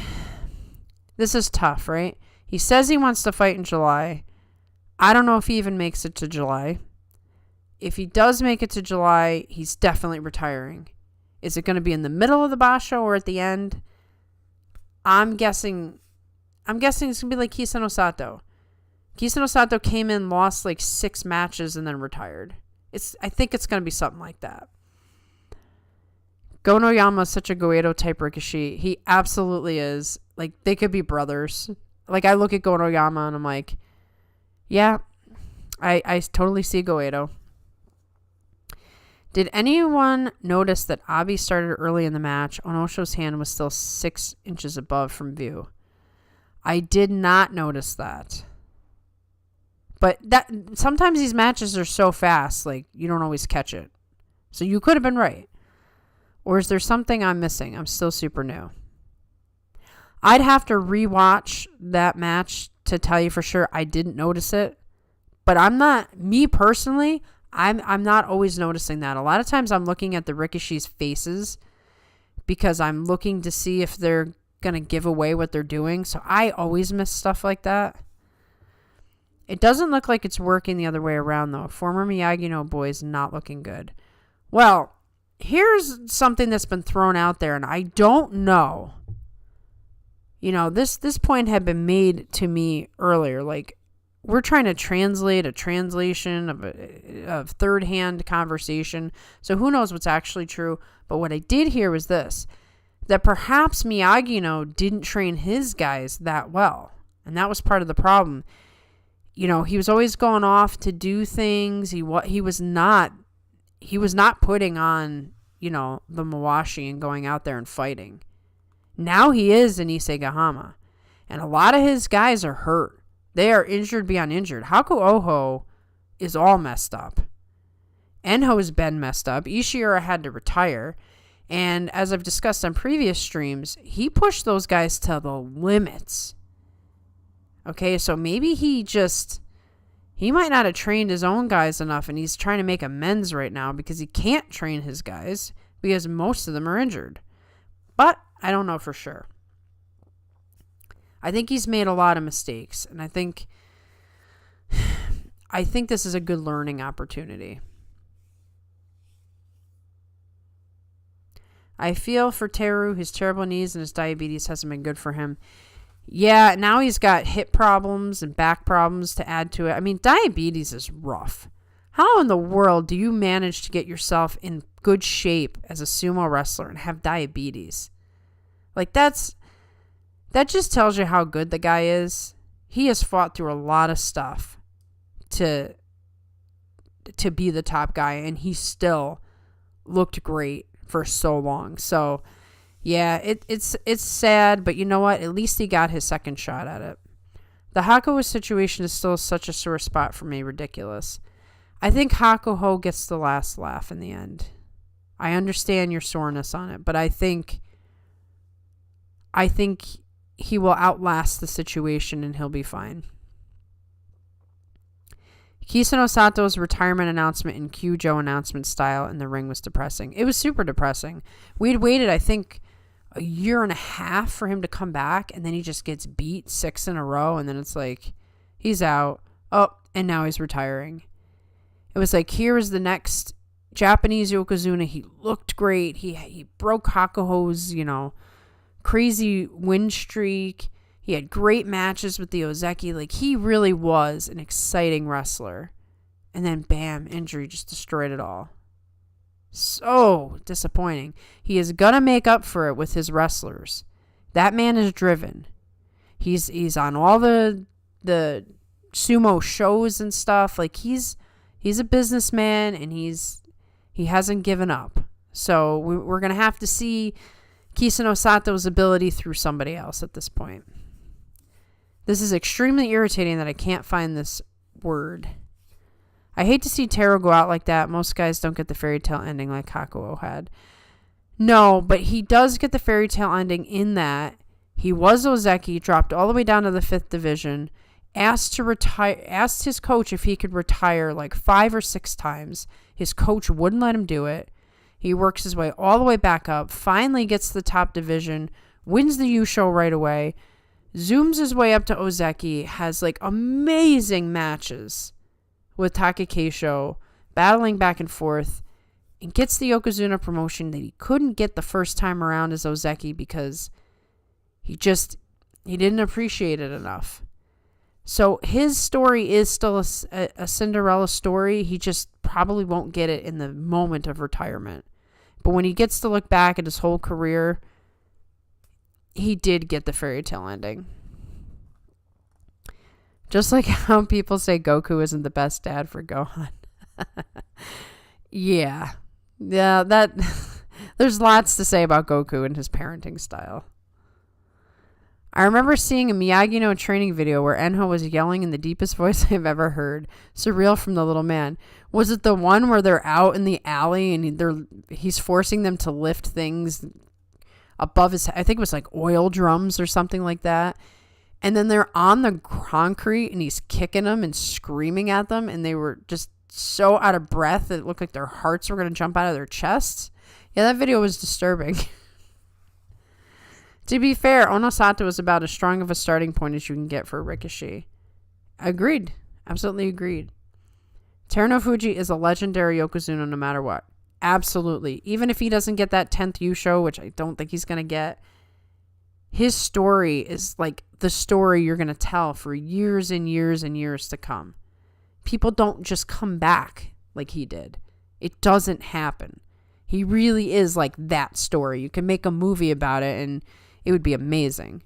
this is tough, right? He says he wants to fight in July. I don't know if he even makes it to July. If he does make it to July, he's definitely retiring. Is it going to be in the middle of the Basho or at the end? I'm guessing it's going to be like Kisa Onosato. Kisa Onosato came in, lost 6 matches, and then retired. I think it's going to be something like that. Go Noyama is such a Goedo type Rikishi. He absolutely is. Like, they could be brothers. Like, I look at Go Noyama and I'm like, yeah, I totally see Goedo. Did anyone notice that Abi started early in the match? Onosho's hand was still 6 inches above from view. I did not notice that. But that sometimes these matches are so fast, like, you don't always catch it. So you could have been right. Or is there something I'm missing? I'm still super new. I'd have to rewatch that match to tell you for sure I didn't notice it. But I'm not, me personally, I'm not always noticing that. A lot of times I'm looking at the Rikishi's faces because I'm looking to see if they're going to give away what they're doing. So I always miss stuff like that. It doesn't look like it's working the other way around, though. Former Miyagi-No boys not looking good. Well, here's something that's been thrown out there, and I don't know. You know, this point had been made to me earlier. Like, we're trying to translate a translation of third-hand conversation, so who knows what's actually true. But what I did hear was this, that perhaps Miyagi-No didn't train his guys that well, and that was part of the problem. You know, he was always going off to do things. He was not putting on, you know, the Mawashi and going out there and fighting. Now he is in Isegahama. And a lot of his guys are hurt. They are injured beyond injured. Haku Oho is all messed up. Enho has been messed up. Ishiura had to retire. And as I've discussed on previous streams, he pushed those guys to the limits. Okay, so maybe he might not have trained his own guys enough, and he's trying to make amends right now because he can't train his guys because most of them are injured. But I don't know for sure. I think he's made a lot of mistakes, and I think this is a good learning opportunity. I feel for Teru. His terrible knees and his diabetes hasn't been good for him. Yeah, now he's got hip problems and back problems to add to it. I mean, diabetes is rough. How in the world do you manage to get yourself in good shape as a sumo wrestler and have diabetes? Like, that just tells you how good the guy is. He has fought through a lot of stuff to be the top guy, and he still looked great for so long. So, yeah, it's sad, but you know what? At least he got his second shot at it. The Hakuho situation is still such a sore spot for me. Ridiculous. I think Hakuho gets the last laugh in the end. I understand your soreness on it, but I think he will outlast the situation and he'll be fine. Kisano-Sato's retirement announcement in Kyujo announcement style in the ring was depressing. It was super depressing. We'd waited, I think, a year and a half for him to come back, and then he just gets beat 6 in a row, and then it's like, he's out. Oh, and now he's retiring. It was like, here is the next Japanese Yokozuna. He looked great. He broke Hakuho's, you know, crazy win streak. He had great matches with the Ozeki. Like, he really was an exciting wrestler. And then, bam, injury just destroyed it all. So disappointing. He is going to make up for it with his wrestlers. That man is driven. He's on all the sumo shows and stuff. Like, he's a businessman, and he hasn't given up. So we're going to have to see Kisano-Sato's ability through somebody else at this point. This is extremely irritating that I can't find this word. I hate to see Teru go out like that. Most guys don't get the fairy tale ending like Hakuho had. No, but he does get the fairy tale ending in that he was Ozeki, dropped all the way down to the 5th division, asked his coach if he could retire like 5 or 6 times. His coach wouldn't let him do it. He works his way all the way back up, finally gets to the top division, wins the Yusho right away, zooms his way up to Ozeki, has like amazing matches with Takakeisho, battling back and forth, and gets the Yokozuna promotion that he couldn't get the first time around as Ozeki because he didn't appreciate it enough. So his story is still a Cinderella story. He just probably won't get it in the moment of retirement But when he gets to look back at his whole career, he did get the fairy tale ending. Just like how people say Goku isn't the best dad for Gohan. Yeah, that there's lots to say about Goku and his parenting style. I remember seeing a Miyagi no training video where Enho was yelling in the deepest voice I've ever heard. Surreal from the little man. Was it the one where they're out in the alley and he's forcing them to lift things above his head? I think it was like oil drums or something like that. And then they're on the concrete and he's kicking them and screaming at them. And they were just so out of breath that it looked like their hearts were going to jump out of their chests. Yeah, that video was disturbing. To be fair, Onosato is about as strong of a starting point as you can get for Rikishi. Agreed. Absolutely agreed. Terunofuji is a legendary Yokozuna no matter what. Absolutely. Even if he doesn't get that 10th Yusho, which I don't think he's going to get, his story is like the story you're going to tell for years and years and years to come. People don't just come back like he did. It doesn't happen. He really is like that story. You can make a movie about it and it would be amazing.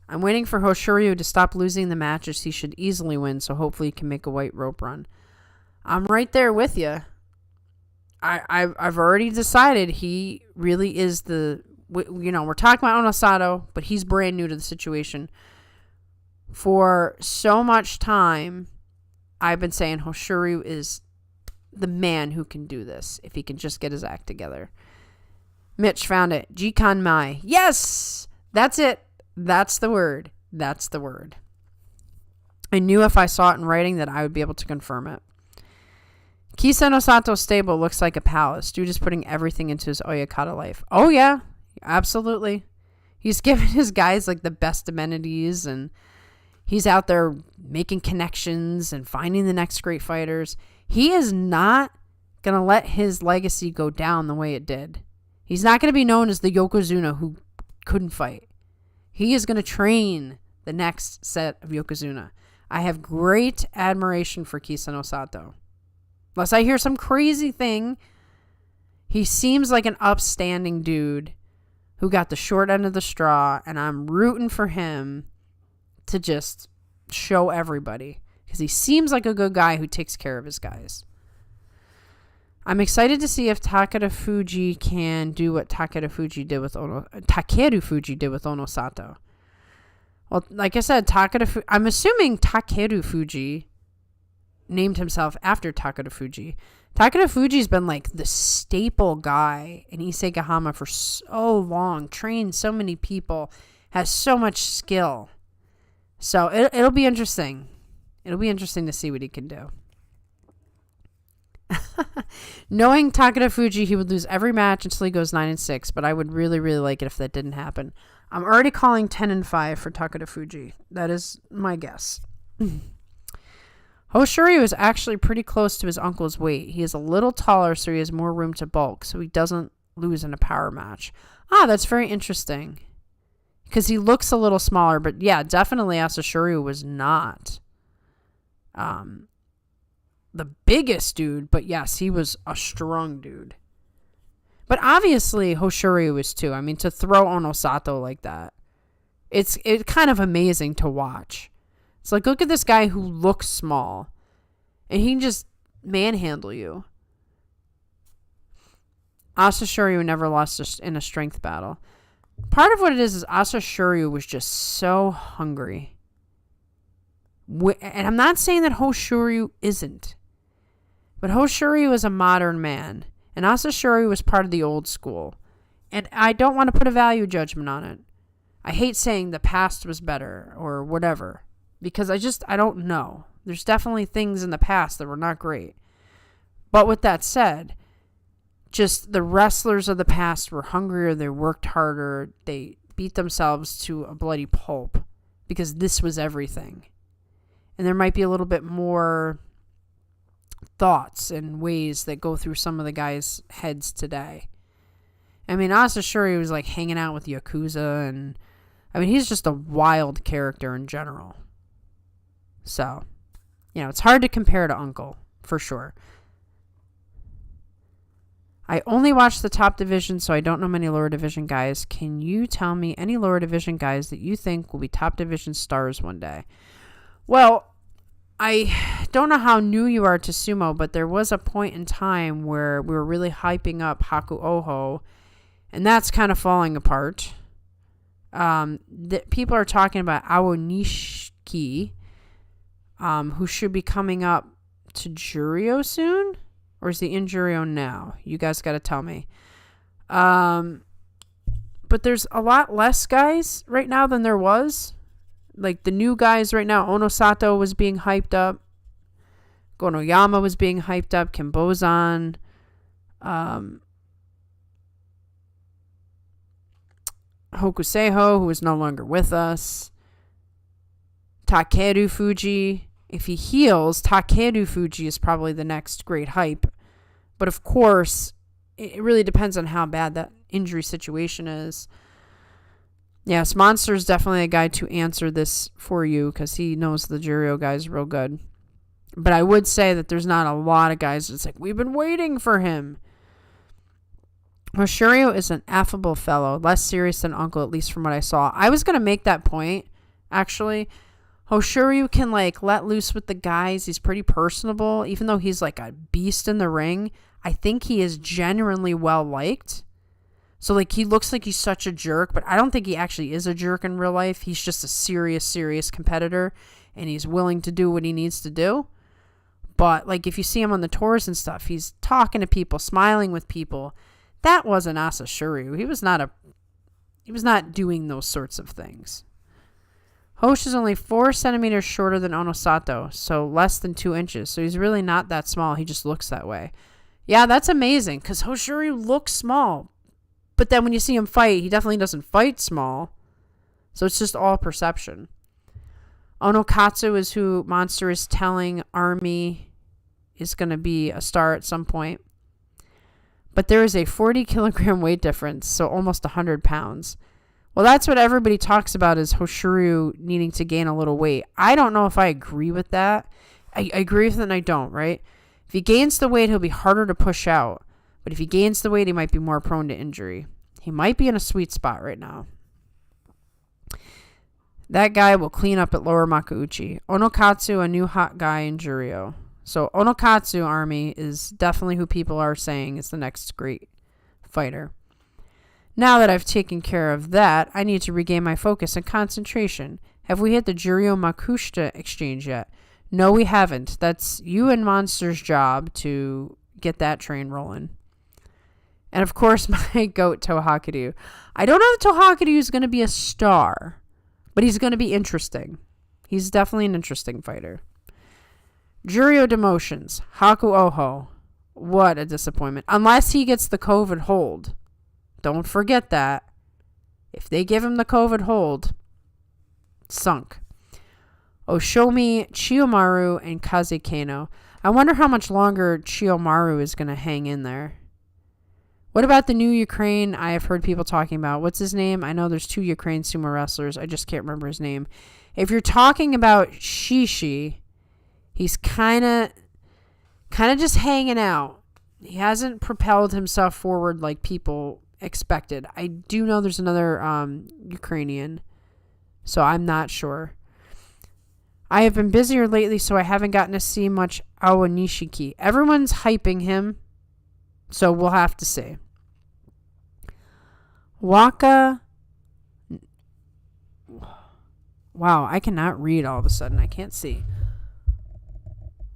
I'm waiting for Hoshoryu to stop losing the matches he should easily win, so hopefully he can make a white rope run. I'm right there with you. I've already decided he really is we're talking about Onosato, but he's brand new to the situation. For so much time, I've been saying Hoshoryu is the man who can do this if he can just get his act together. Mitch found it. Jikan Mai. Yes! That's it. That's the word. That's the word. I knew if I saw it in writing that I would be able to confirm it. Kisa Onosato's stable looks like a palace. Dude is putting everything into his Oyakata life. Oh, yeah. Absolutely. He's giving his guys like the best amenities and he's out there making connections and finding the next great fighters. He is not going to let his legacy go down the way it did. He's not going to be known as the Yokozuna who couldn't fight. He is going to train the next set of Yokozuna. I have great admiration for Kisa Onosato. Unless I hear some crazy thing, he seems like an upstanding dude who got the short end of the straw, and I'm rooting for him to just show everybody because he seems like a good guy who takes care of his guys. I'm excited to see if Takeru Fuji can do what Takeru Fuji did with Onosato. Well, like I said, I'm assuming Takeru Fuji named himself after Takeru Fuji. Takeru Fuji's been like the staple guy in Isegahama for so long, trained so many people, has so much skill. So it'll be interesting. It'll be interesting to see what he can do. Knowing Takeru Fuji, he would lose every match until he goes 9-6, but I would really, really like it if that didn't happen. I'm already calling 10-5 for Takeru Fuji. That is my guess. Hoshoryu is actually pretty close to his uncle's weight. He is a little taller, so he has more room to bulk, so he doesn't lose in a power match. That's very interesting. Because he looks a little smaller, but yeah, definitely Asashoryu was not the biggest dude, but yes, he was a strong dude. But obviously Hoshoryu is too. I mean, to throw Onosato like that, it's kind of amazing to watch. It's like, look at this guy who looks small, and he can just manhandle you. Asashoryu never lost in a strength battle. Part of what it is Asashoryu was just so hungry. And I'm not saying that Hoshoryu isn't. But Hoshoryu is a modern man. And Asashoryu was part of the old school. And I don't want to put a value judgment on it. I hate saying the past was better or whatever. Because I don't know. There's definitely things in the past that were not great. But with that said, just the wrestlers of the past were hungrier, they worked harder, they beat themselves to a bloody pulp because this was everything. And there might be a little bit more thoughts and ways that go through some of the guys' heads today. I mean, Asashoryu was like hanging out with Yakuza, and I mean, he's just a wild character in general. So, It's hard to compare to Uncle, for sure. I only watch the top division, so I don't know many lower division guys. Can you tell me any lower division guys that you think will be top division stars one day? Well, I don't know how new you are to sumo, but there was a point in time where we were really hyping up Haku Oho, and that's kind of falling apart. People are talking about Awonishiki, who should be coming up to Juryo soon. Or is he in Juryo now? You guys got to tell me. But there's a lot less guys right now than there was. Like the new guys right now, Onosato was being hyped up. Gonoyama was being hyped up. Kimbozan. Hokuseiho, who is no longer with us. Takeru Fuji. If he heals, Takeru Fuji is probably the next great hype. But of course, it really depends on how bad that injury situation is. Yes, Monster is definitely a guy to answer this for you because he knows the Juryo guys real good. But I would say that there's not a lot of guys that's like, we've been waiting for him. Hoshoryu is an affable fellow, less serious than Uncle, at least from what I saw. I was going to make that point, actually. Hoshoryu can let loose with the guys. He's pretty personable. Even though he's like a beast in the ring, I think he is genuinely well liked. So he looks like he's such a jerk, but I don't think he actually is a jerk in real life. He's just a serious competitor, and he's willing to do what he needs to do. But if you see him on the tours and stuff, he's talking to people, smiling with people. That wasn't Asashoryu. He was not doing those sorts of things. Hosh is only 4 centimeters shorter than Onosato, so less than 2 inches. So he's really not that small. He just looks that way. Yeah, that's amazing because Hoshoryu looks small. But then when you see him fight, he definitely doesn't fight small. So it's just all perception. Onokatsu is who Monster is telling Army is going to be a star at some point. But there is a 40 kilogram weight difference, so almost 100 pounds. Well, that's what everybody talks about is Hoshoryu needing to gain a little weight. I don't know if I agree with that. I agree with it and I don't, right? If he gains the weight, he'll be harder to push out. But if he gains the weight, he might be more prone to injury. He might be in a sweet spot right now. That guy will clean up at Lower Makuuchi. Onokatsu, a new hot guy in Juryo. So Onokatsu Army is definitely who people are saying is the next great fighter. Now that I've taken care of that, I need to regain my focus and concentration. Have we hit the Juryo Makushita exchange yet? No, we haven't. That's you and Monster's job to get that train rolling. And of course, my goat, Tohakuryu. I don't know that Tohakuryu is going to be a star, but he's going to be interesting. He's definitely an interesting fighter. Juryo demotions. Haku Oho. What a disappointment. Unless he gets the COVID hold. Don't forget that. If they give him the COVID hold, sunk. Oshomi, Chiyomaru, and Kaze Kano. I wonder how much longer Chiyomaru is going to hang in there. What about the new Ukraine I have heard people talking about? What's his name? I know there's 2 Ukraine sumo wrestlers. I just can't remember his name. If you're talking about Shishi, he's kind of just hanging out. He hasn't propelled himself forward like people expected. I do know there's another Ukrainian, so I'm not sure. I have been busier lately, so I haven't gotten to see much Awanishiki. Everyone's hyping him, so we'll have to see. Waka. Wow, I cannot read all of a sudden. I can't see.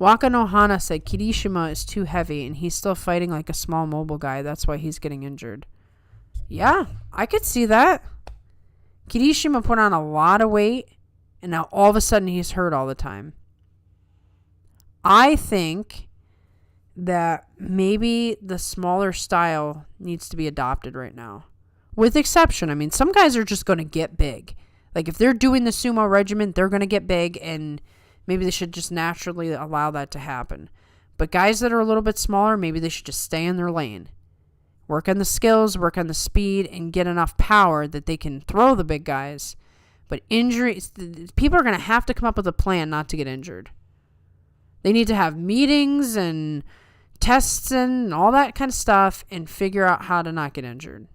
Waka no Hana said Kirishima is too heavy, and he's still fighting like a small mobile guy. That's why he's getting injured. Yeah, I could see that. Kirishima put on a lot of weight, and now all of a sudden he's hurt all the time. I think that maybe the smaller style needs to be adopted right now. With exception, I mean, some guys are just going to get big. Like, if they're doing the sumo regimen, they're going to get big, and maybe they should just naturally allow that to happen. But guys that are a little bit smaller, maybe they should just stay in their lane. Work on the skills, work on the speed, and get enough power that they can throw the big guys. But injuries, people are going to have to come up with a plan not to get injured. They need to have meetings and tests and all that kind of stuff and figure out how to not get injured.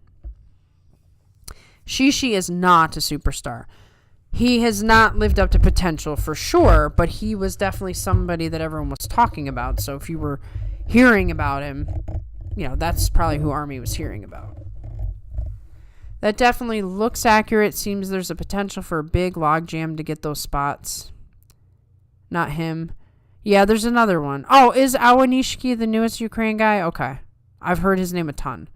Shishi is not a superstar. He has not lived up to potential for sure, but he was definitely somebody that everyone was talking about. So if you were hearing about him, that's probably who Army was hearing about. That definitely looks accurate. Seems there's a potential for a big logjam to get those spots. Not him. Yeah, there's another one. Oh, is Awa Nishiki the newest Ukraine guy? Okay. I've heard his name a ton.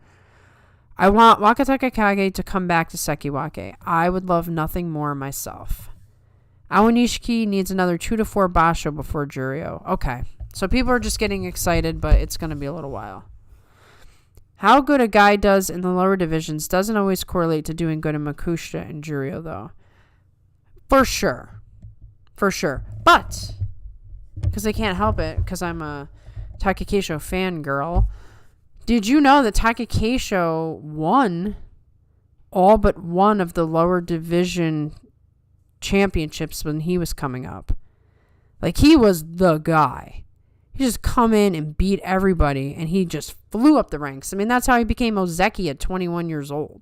I want Wakataka Kage to come back to Sekiwake. I would love nothing more myself. Awa Nishiki needs another 2 to 4 basho before Juryo. Okay. So people are just getting excited, but it's going to be a little while. How good a guy does in the lower divisions doesn't always correlate to doing good in Makushita and Juryo, though. For sure. But, because I can't help it, because I'm a Takakeisho fangirl, did you know that Takakeisho won all but one of the lower division championships when he was coming up? Like, he was the guy. He just come in and beat everybody, and he just flew up the ranks. I mean, that's how he became Ozeki at 21 years old.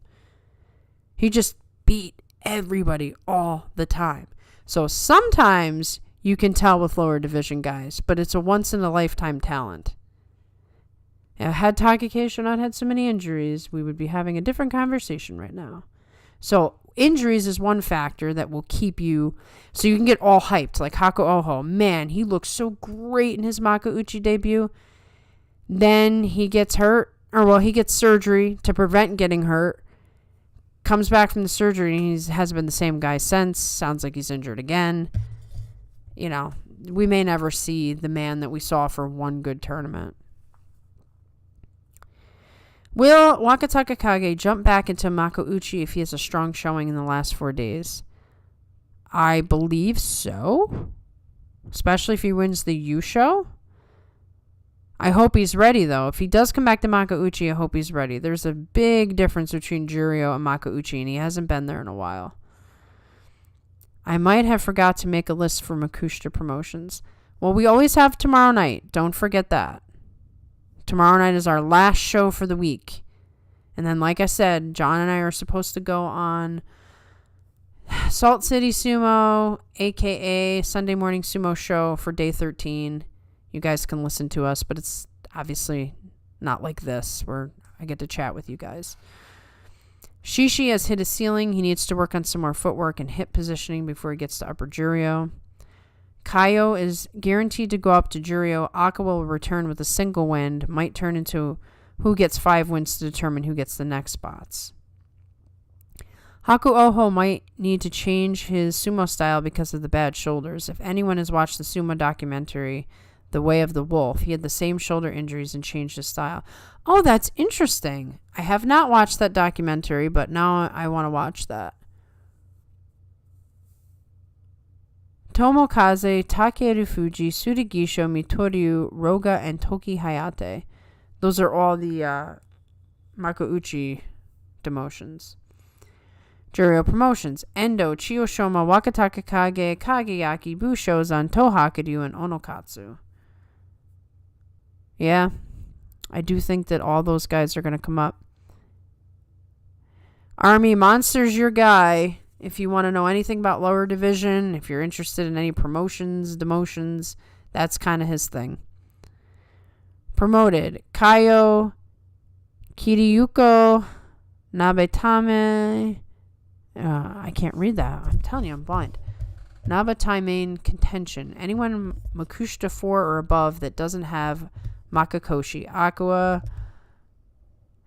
He just beat everybody all the time. So sometimes you can tell with lower division guys, but it's a once-in-a-lifetime talent. Had Takakeisho not had so many injuries, we would be having a different conversation right now. So injuries is one factor that will keep you, so you can get all hyped. Like Haku Oho, man, he looks so great in his Makuuchi debut. Then he gets hurt, he gets surgery to prevent getting hurt. Comes back from the surgery and he hasn't been the same guy since. Sounds like he's injured again. We may never see the man that we saw for one good tournament. Will Wakataka Kage jump back into Makuuchi if he has a strong showing in the last 4 days? I believe so. Especially if he wins the Yusho. I hope he's ready, though. If he does come back to Makuuchi, I hope he's ready. There's a big difference between Juryo and Makuuchi, and he hasn't been there in a while. I might have forgot to make a list for Makushita promotions. Well, we always have tomorrow night. Don't forget that. Tomorrow night is our last show for the week. And then, like I said, John and I are supposed to go on Salt City Sumo, a.k.a. Sunday Morning Sumo Show for day 13. You guys can listen to us, but it's obviously not like this, where I get to chat with you guys. Shishi has hit a ceiling. He needs to work on some more footwork and hip positioning before he gets to upper Juryo. Kaio is guaranteed to go up to Juryo. Aka will return with a single win. Might turn into who gets 5 wins to determine who gets the next spots. Haku Oho might need to change his sumo style because of the bad shoulders. If anyone has watched the sumo documentary, The Way of the Wolf, he had the same shoulder injuries and changed his style. Oh, that's interesting. I have not watched that documentary, but now I want to watch that. Tomokaze, Takeru Fuji, Surigisho, Mitoryu, Roga, and Toki Hayate. Those are all the Makuuchi demotions. Juryo promotions. Endo, Chiyoshoma, Wakataka Kage, Kageyaki, Bushozan, Tohakuryu, and Onokatsu. Yeah, I do think that all those guys are going to come up. Army, Monster's your guy. If you want to know anything about lower division, if you're interested in any promotions, demotions, that's kind of his thing. Promoted. Kaio, Kiriyuko, Nabetame. I can't read that. I'm telling you, I'm blind. Nabatame contention. Anyone Makushita 4 or above that doesn't have Makakoshi. Aqua,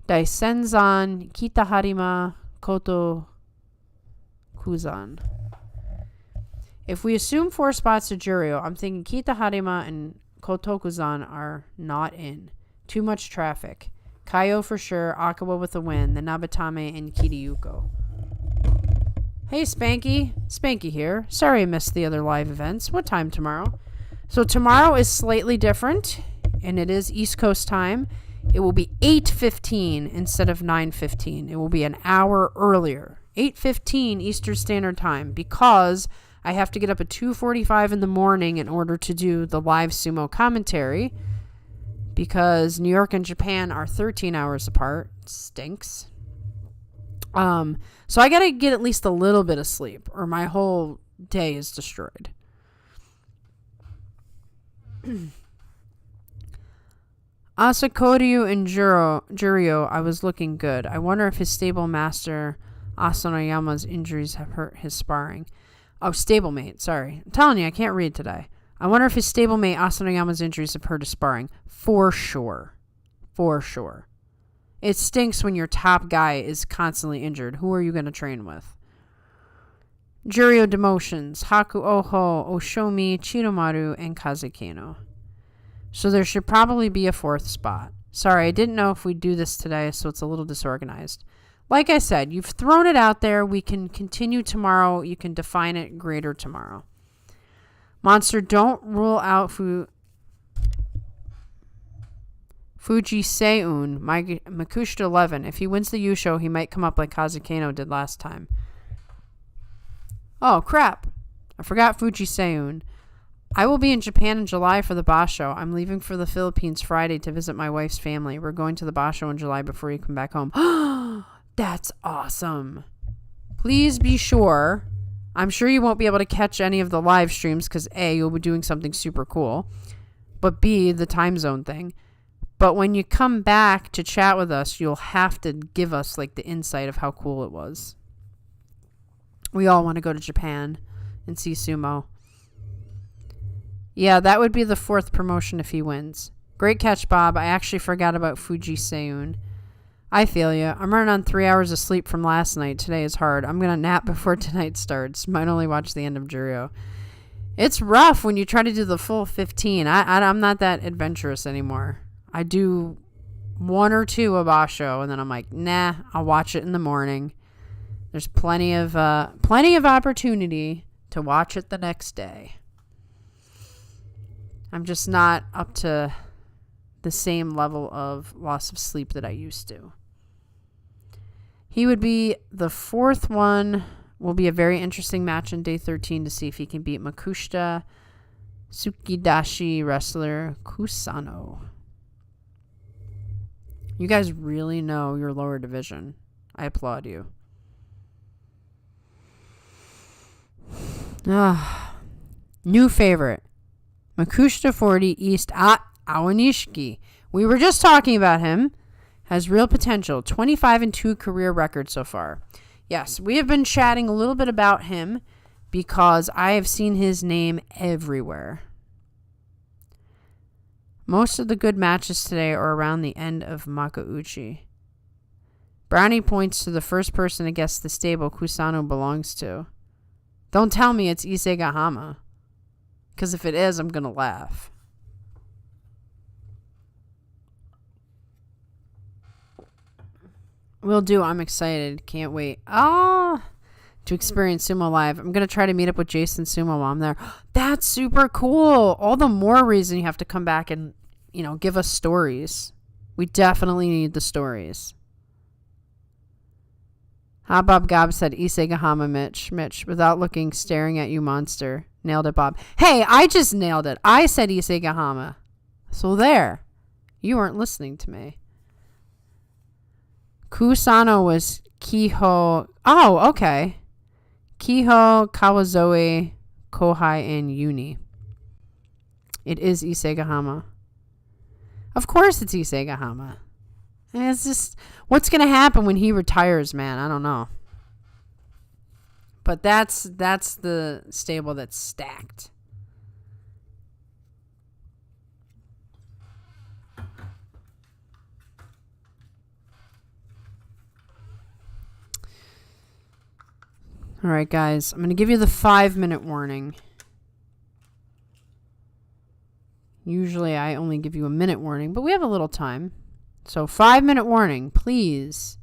Daisenzan, Kitaharima, Koto, Kuzan. If we assume 4 spots to Juryo, I'm thinking Kitaharima and Kotokuzan are not in. Too much traffic. Kaio for sure, Akawa with a win, then Nabatame and Kiriyuko. Hey Spanky. Spanky here. Sorry I missed the other live events. What time tomorrow? So tomorrow is slightly different, and it is East Coast time. It will be 8:15 instead of 9:15. It will be an hour earlier. 8:15 Eastern Standard Time, because I have to get up at 2:45 in the morning in order to do the live sumo commentary because New York and Japan are 13 hours apart. Stinks. So I got to get at least a little bit of sleep or my whole day is destroyed. Asakoryu and Juryo, I was looking good. I wonder if his stable master Asanoyama's injuries have hurt his sparring. Oh, stablemate, sorry. I'm telling you, I can't read today. I wonder if his stablemate Asanoyama's injuries have hurt his sparring. For sure. For sure. It stinks when your top guy is constantly injured. Who are you going to train with? Juryo demotions. Haku Oho, Oshomi, Chiromaru, and Kazekano. So there should probably be a fourth spot. Sorry, I didn't know if we'd do this today, so it's a little disorganized. Like I said, you've thrown it out there. We can continue tomorrow. You can define it greater tomorrow. Monster, don't rule out Fujiseun, Makushita 11. If he wins the Yusho, he might come up like Kazekano did last time. Oh, crap. I forgot Fujiseun. I will be in Japan in July for the Basho. I'm leaving for the Philippines Friday to visit my wife's family. We're going to the Basho in July before you come back home. That's awesome. Please be sure. I'm sure you won't be able to catch any of the live streams because A, you'll be doing something super cool. But B, the time zone thing. But when you come back to chat with us, you'll have to give us like the insight of how cool it was. We all want to go to Japan and see sumo. Yeah, that would be the fourth promotion if he wins. Great catch, Bob. I actually forgot about Fujiseun. I feel you. I'm running on 3 hours of sleep from last night. Today is hard. I'm going to nap before tonight starts. Might only watch the end of Juryo. It's rough when you try to do the full 15. I'm not that adventurous anymore. I do 1 or 2 a Basho, and then I'm like, nah, I'll watch it in the morning. There's plenty of opportunity to watch it the next day. I'm just not up to the same level of loss of sleep that I used to. He would be the fourth one. Will be a very interesting match on day 13 to see if he can beat Makushita Tsukidashi wrestler Kusano. You guys really know your lower division. I applaud you. New favorite. Makushita 40 East Awanishiki. We were just talking about him. Has real potential. 25-2 career record so far. Yes, we have been chatting a little bit about him because I have seen his name everywhere. Most of the good matches today are around the end of Makauchi. Brownie points to the first person to guess the stable Kusano belongs to. Don't tell me it's Isegahama. Because if it is, I'm going to laugh. Will do. I'm excited. Can't wait. Oh, to experience Sumo live. I'm going to try to meet up with Jason Sumo while I'm there. That's super cool. All the more reason you have to come back and, give us stories. We definitely need the stories. Bob Gob said, Isegahama, Mitch, without looking, staring at you, monster. Nailed it, Bob. Hey, I just nailed it. I said Isegahama. So there. You weren't listening to me. Kusano was Kiho. Oh, okay. Kiho, Kawazoe, Kohai, and Yuni. It is Isegahama. Of course it's Isegahama. And it's just, what's going to happen when he retires, man? I don't know. But that's the stable that's stacked. All right, guys. I'm going to give you the 5-minute warning. Usually I only give you a minute warning, but we have a little time. So 5-minute warning, please.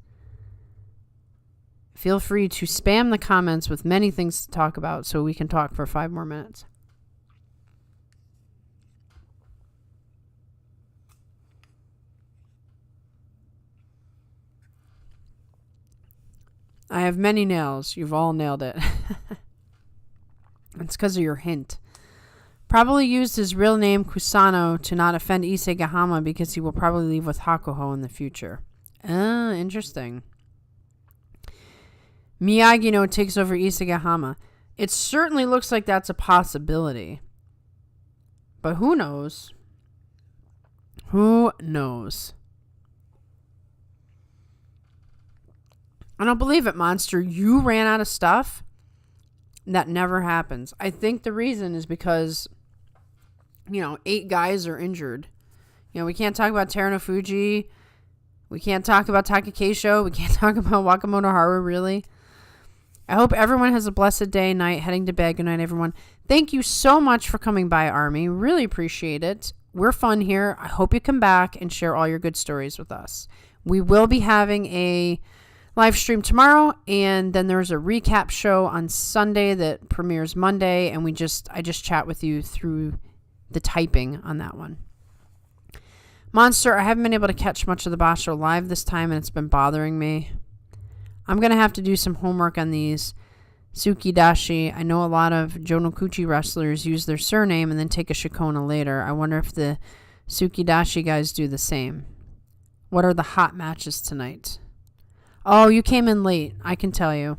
Feel free to spam the comments with many things to talk about so we can talk for 5 more minutes. I have many nails. You've all nailed it. It's because of your hint. Probably used his real name Kusano to not offend Isegahama because he will probably leave with Hakuho in the future. Interesting. Miyagi-no takes over Isegahama. It certainly looks like that's a possibility. But who knows? Who knows? I don't believe it, Monster. You ran out of stuff? That never happens. I think the reason is because, 8 guys are injured. We can't talk about Terunofuji. We can't talk about Takakeisho. We can't talk about Wakamoto Haru, really. I hope everyone has a blessed day, night, heading to bed. Good night, everyone. Thank you so much for coming by, Army. Really appreciate it. We're fun here. I hope you come back and share all your good stories with us. We will be having a live stream tomorrow, and then there's a recap show on Sunday that premieres Monday, and I just chat with you through the typing on that one. Monster, I haven't been able to catch much of the Basho live this time, and it's been bothering me. I'm going to have to do some homework on these Tsukidashi. I know a lot of Jonokuchi wrestlers use their surname and then take a Shikona later. I wonder if the Tsukidashi guys do the same. What are the hot matches tonight? Oh, you came in late. I can tell you.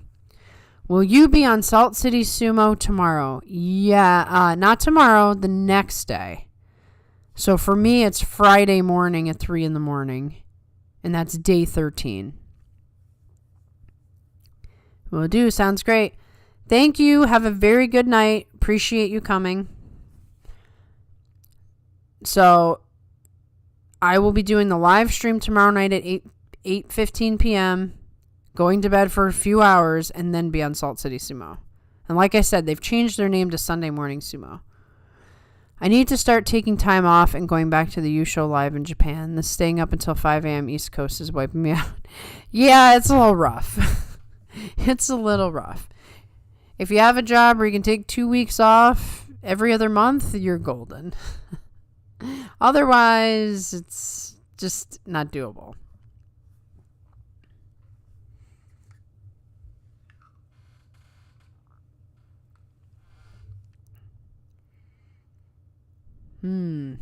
Will you be on Salt City Sumo tomorrow? Yeah, not tomorrow, the next day. So for me, it's Friday morning at 3 in the morning. And that's day 13. Will do. Sounds great. Thank you. Have a very good night. Appreciate you coming. So I will be doing the live stream tomorrow night at 8:15 p.m., going to bed for a few hours, and then be on Salt City Sumo. And like I said, they've changed their name to Sunday Morning Sumo. I need to start taking time off and going back to the U show live in Japan. This staying up until 5 a.m. East Coast is wiping me out. Yeah, it's a little rough. It's a little rough. If you have a job where you can take 2 weeks off every other month, you're golden. Otherwise, it's just not doable. I'm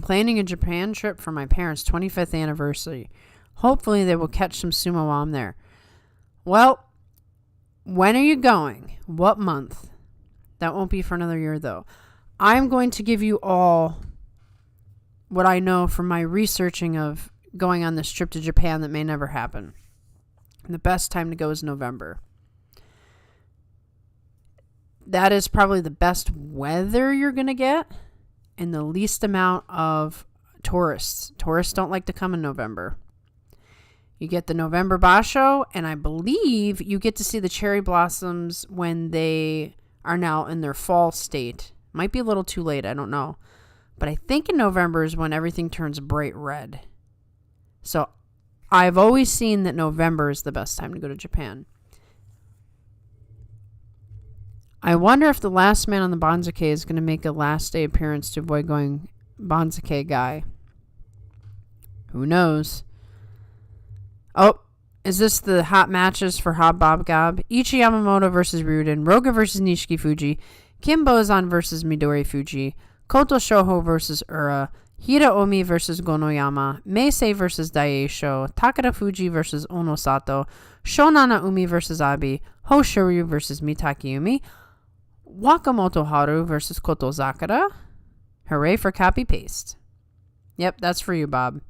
planning a Japan trip for my parents' 25th anniversary. Hopefully they will catch some sumo while I'm there. Well, when are you going? What month? That won't be for another year, though. I'm going to give you all what I know from my researching of going on this trip to Japan that may never happen. And the best time to go is November. That is probably the best weather you're going to get and the least amount of tourists. Tourists don't like to come in November. You get the November Basho, and I believe you get to see the cherry blossoms when they are now in their fall state. Might be a little too late, I don't know. But I think in November is when everything turns bright red. So I've always seen that November is the best time to go to Japan. I wonder if the last man on the Banzuke is going to make a last day appearance to avoid going Banzuke guy. Who knows? Oh, is this the hot matches for Hob Bob Gob? Ichi Yamamoto versus Ryuden, Roga versus Nishiki Fuji, Kim Bozan versus Midori Fuji, Koto Shoho versus Ura, Hira Omi versus Gonoyama, Meisei versus Daisho, Takada Fuji versus Onosato, Shonana Umi versus Abi, Hoshoryu versus Mitaki Umi, Wakamoto Haru versus Koto Zakara. Hooray for copy paste. Yep, that's for you, Bob.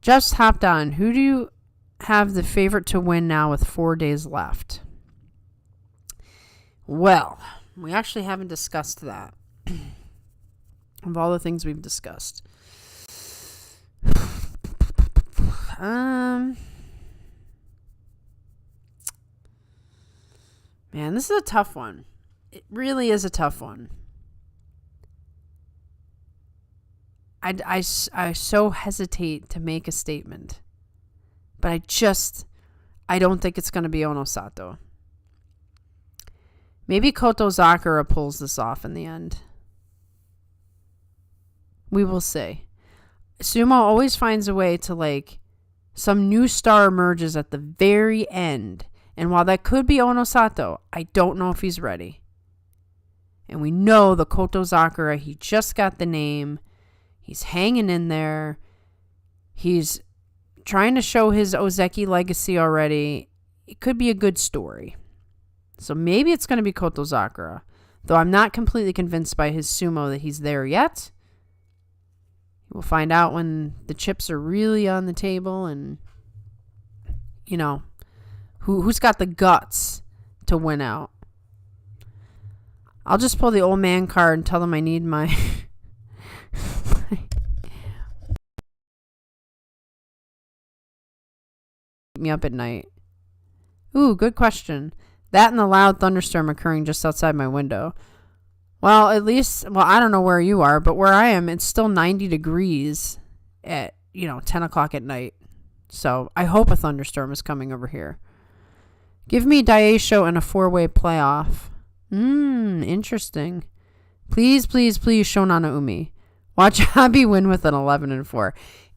Just hopped on. Who do you have the favorite to win now with 4 days left? Well, we actually haven't discussed that. Of all the things we've discussed. Man, this is a tough one. It really is a tough one. I so hesitate to make a statement. But I don't think it's going to be Onosato. Maybe Koto Zakara pulls this off in the end. We will see. Sumo always finds a way to, some new star emerges at the very end. And while that could be Onosato, I don't know if he's ready. And we know the Kotozakura, he just got the name. He's hanging in there. He's trying to show his Ozeki legacy already. It could be a good story. So maybe it's going to be Kotozakura. Though I'm not completely convinced by his sumo that he's there yet. We'll find out when the chips are really on the table and, you know, who's got the guts to win out. I'll just pull the old man card and tell them I need my... me up at night. Ooh, good question. That and the loud thunderstorm occurring just outside my window. Well, at least, I don't know where you are, but where I am, it's still 90 degrees at, 10 o'clock at night. So I hope a thunderstorm is coming over here. Give me Daisho in a 4-way playoff. Interesting. Please, please, please, Shonana Umi. Watch Abi win with an 11-4.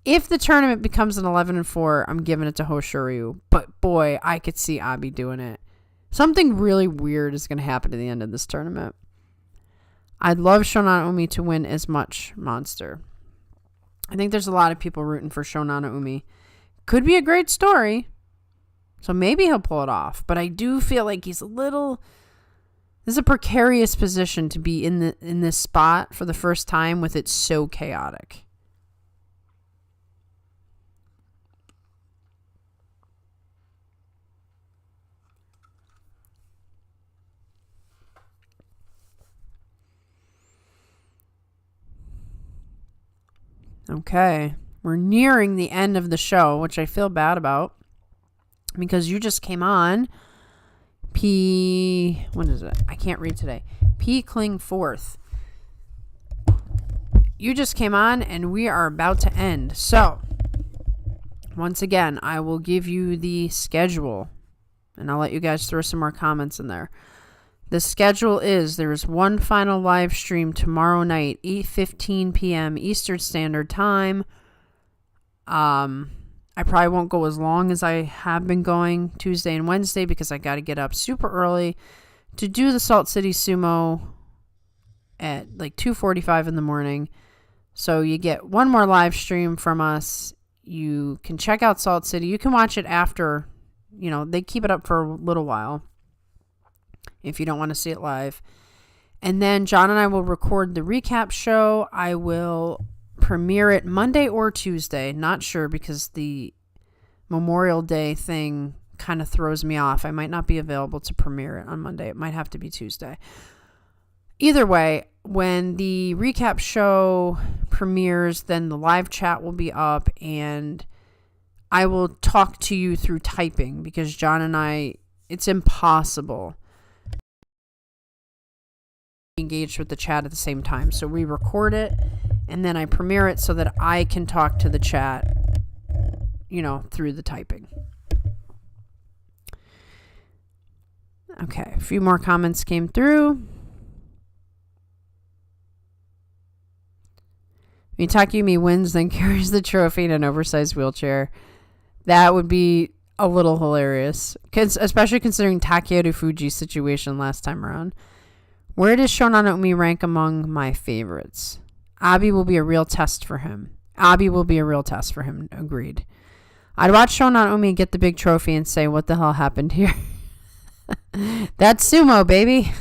If the tournament becomes an 11-4, I'm giving it to Hoshoryu. But boy, I could see Abi doing it. Something really weird is going to happen at the end of this tournament. I'd love Shonana Umi to win as much Monster. I think there's a lot of people rooting for Shonana Umi. Could be a great story. So maybe he'll pull it off. But I do feel like he's a little... This is a precarious position to be in this spot for the first time with it so chaotic. Okay, we're nearing the end of the show, which I feel bad about because you just came on. What is it? I can't read today. P. Klingforth. You just came on and we are about to end. So, once again, I will give you the schedule and I'll let you guys throw some more comments in there. The schedule is there's one final live stream tomorrow night, 8:15 p.m. Eastern Standard Time. I probably won't go as long as I have been going Tuesday and Wednesday because I got to get up super early to do the Salt City Sumo at like 2:45 in the morning. So you get one more live stream from us. You can check out Salt City. You can watch it after, they keep it up for a little while if you don't want to see it live. And then John and I will record the recap show. I will premiere it Monday or Tuesday. Not sure because the Memorial Day thing kind of throws me off. I might not be available to premiere it on Monday. It might have to be Tuesday. Either way, when the recap show premieres, then the live chat will be up and I will talk to you through typing because John and I, it's impossible engaged with the chat at the same time. So we record it and then I premiere it so that I can talk to the chat, through the typing. Okay, a few more comments came through. Takumi wins, then carries the trophy in an oversized wheelchair. That would be a little hilarious, especially considering Takeru Fuji's situation last time around. Where does Shonana Umi rank among my favorites? Abi will be a real test for him. Agreed. I'd watch Shonana Umi get the big trophy and say, what the hell happened here? That's sumo, baby.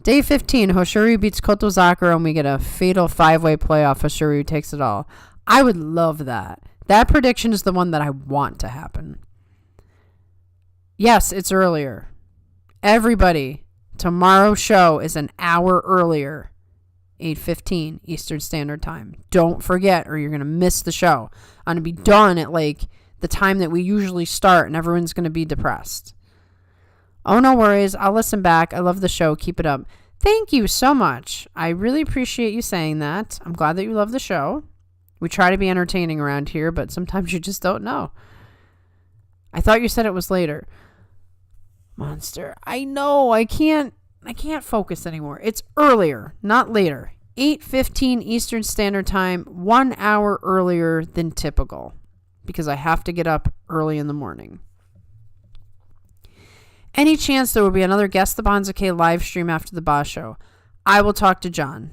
Day 15, Hoshoryu beats Kotozakura and we get a fatal 5-way playoff. Hoshoryu takes it all. I would love that. That prediction is the one that I want to happen. Yes, it's earlier. Everybody, tomorrow's show is an hour earlier. 8:15 Eastern Standard Time. Don't forget or you're going to miss the show. I'm going to be done at the time that we usually start and everyone's going to be depressed. Oh, no worries. I'll listen back. I love the show. Keep it up. Thank you so much. I really appreciate you saying that. I'm glad that you love the show. We try to be entertaining around here, but sometimes you just don't know. I thought you said it was later. Monster. I know. I can't focus anymore. It's earlier, not later. 8:15 Eastern Standard Time, 1 hour earlier than typical. because I have to get up early in the morning. Any chance there will be another Guess the Banzuke live stream after the boss show? I will talk to John.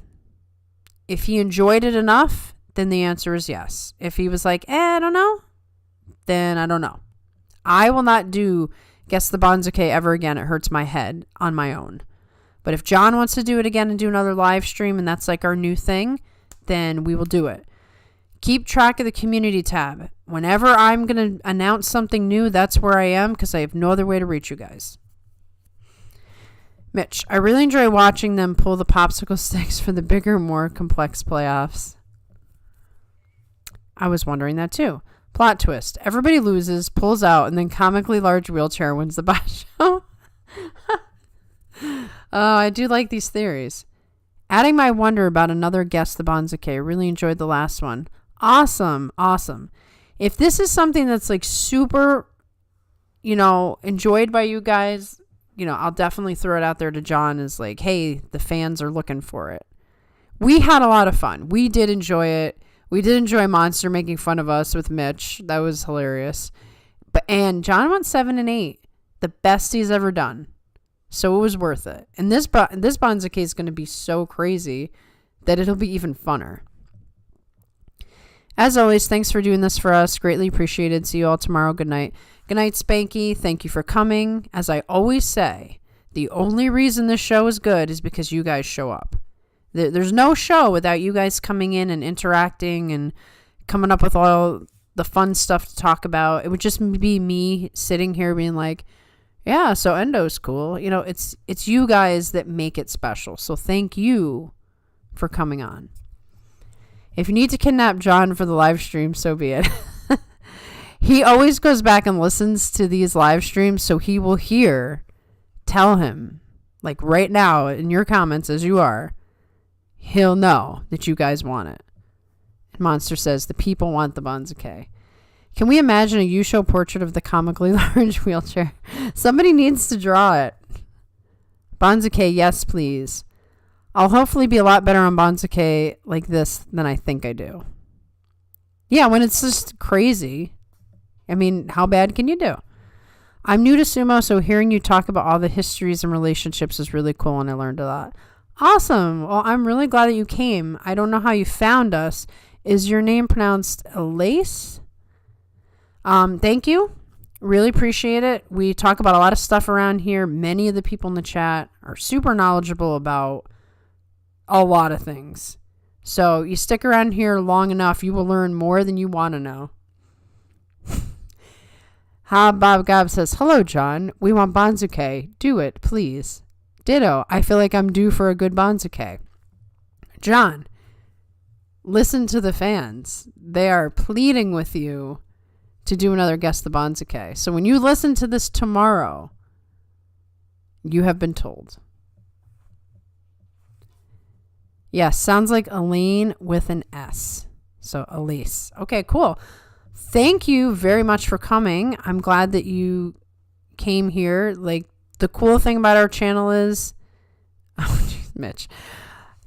If he enjoyed it enough, then the answer is yes. If he was like, I don't know, then I don't know. I will not do Guess the Banzuke ever again. It hurts my head on my own. But if John wants to do it again and do another live stream, and that's like our new thing, then we will do it. Keep track of the community tab. Whenever I'm going to announce something new, that's where I am, because I have no other way to reach you guys. Mitch, I really enjoy watching them pull the popsicle sticks for the bigger, more complex playoffs. I was wondering that too. Plot twist. Everybody loses, pulls out, and then comically large wheelchair wins the boss show. Oh, I do like these theories. Adding my wonder about another Guess the Banzuke. Really enjoyed the last one. Awesome. If this is something that's like super, enjoyed by you guys, I'll definitely throw it out there to John as like, hey, the fans are looking for it. We had a lot of fun. We did enjoy it. We did enjoy Monster making fun of us with Mitch. That was hilarious. And John went 7 and 8. The best he's ever done. So it was worth it. And this Banzuke is going to be so crazy that it'll be even funner. As always, thanks for doing this for us. Greatly appreciated. See you all tomorrow. Good night. Good night, Spanky. Thank you for coming. As I always say, the only reason this show is good is because you guys show up. There's no show without you guys coming in and interacting and coming up with all the fun stuff to talk about. It would just be me sitting here being like, yeah, so Endo's cool. It's you guys that make it special. So thank you for coming on. If you need to kidnap John for the live stream, so be it. He always goes back and listens to these live streams, so he will tell him, like right now in your comments as you are, he'll know that you guys want it. And Monster says, the people want the Banzuke. Can we imagine a Yusho portrait of the comically large wheelchair? Somebody needs to draw it. Banzuke, yes, please. I'll hopefully be a lot better on Banzuke like this than I think I do. Yeah, when it's just crazy. I mean, how bad can you do? I'm new to Sumo, so hearing you talk about all the histories and relationships is really cool, and I learned a lot. Awesome. Well, I'm really glad that you came. I don't know how you found us. Is your name pronounced Elise? Thank you. Really appreciate it. We talk about a lot of stuff around here. Many of the people in the chat are super knowledgeable about a lot of things. So you stick around here long enough, you will learn more than you want to know. Bob Gob says, hello, John. We want Banzuke. Do it, please. Ditto. I feel like I'm due for a good Banzuke. John, listen to the fans. They are pleading with you to do another Guess the Banzuke. So when you listen to this tomorrow, you have been told. Yes, sounds like Elaine with an S. So Elise. Okay, cool. Thank you very much for coming. I'm glad that you came here. Like, the cool thing about our channel is... Oh, geez, Mitch.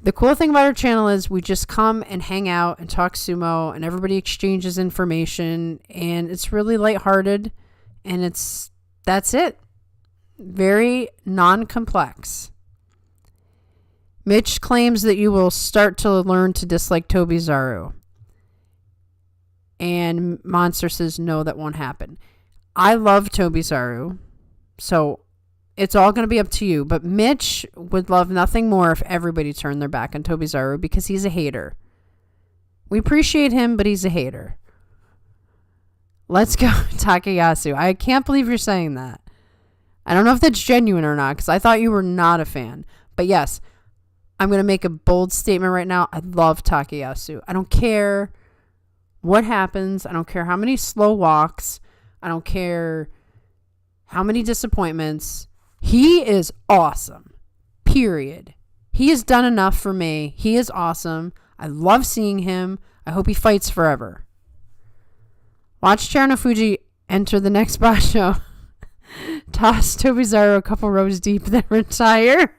The cool thing about our channel is we just come and hang out and talk sumo, and everybody exchanges information, and it's really lighthearted, and that's it. Very non-complex. Mitch claims that you will start to learn to dislike Tobizaru. And Monster says, no, that won't happen. I love Tobizaru, so it's all going to be up to you. But Mitch would love nothing more if everybody turned their back on Tobizaru because he's a hater. We appreciate him, but he's a hater. Let's go, Takayasu. I can't believe you're saying that. I don't know if that's genuine or not because I thought you were not a fan. But yes, I'm going to make a bold statement right now. I love Takayasu. I don't care what happens. I don't care how many slow walks. I don't care how many disappointments. He is awesome. Period. He has done enough for me. He is awesome. I love seeing him. I hope he fights forever. Watch Chernofuji enter the next boss show. Toss Tobizaru a couple rows deep, then retire.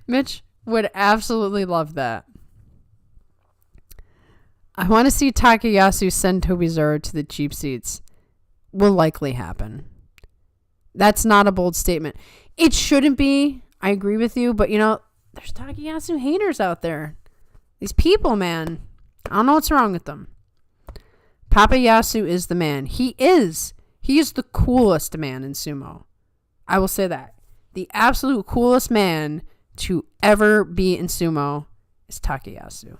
Mitch would absolutely love that. I want to see Takayasu send Tobizaru to the cheap seats. Will likely happen. That's not a bold statement. It shouldn't be. I agree with you, but there's Takayasu haters out there. These people, man. I don't know what's wrong with them. Papa Yasu is the man. He is. He is the coolest man in sumo. I will say that. The absolute coolest man to ever be in sumo is Takayasu.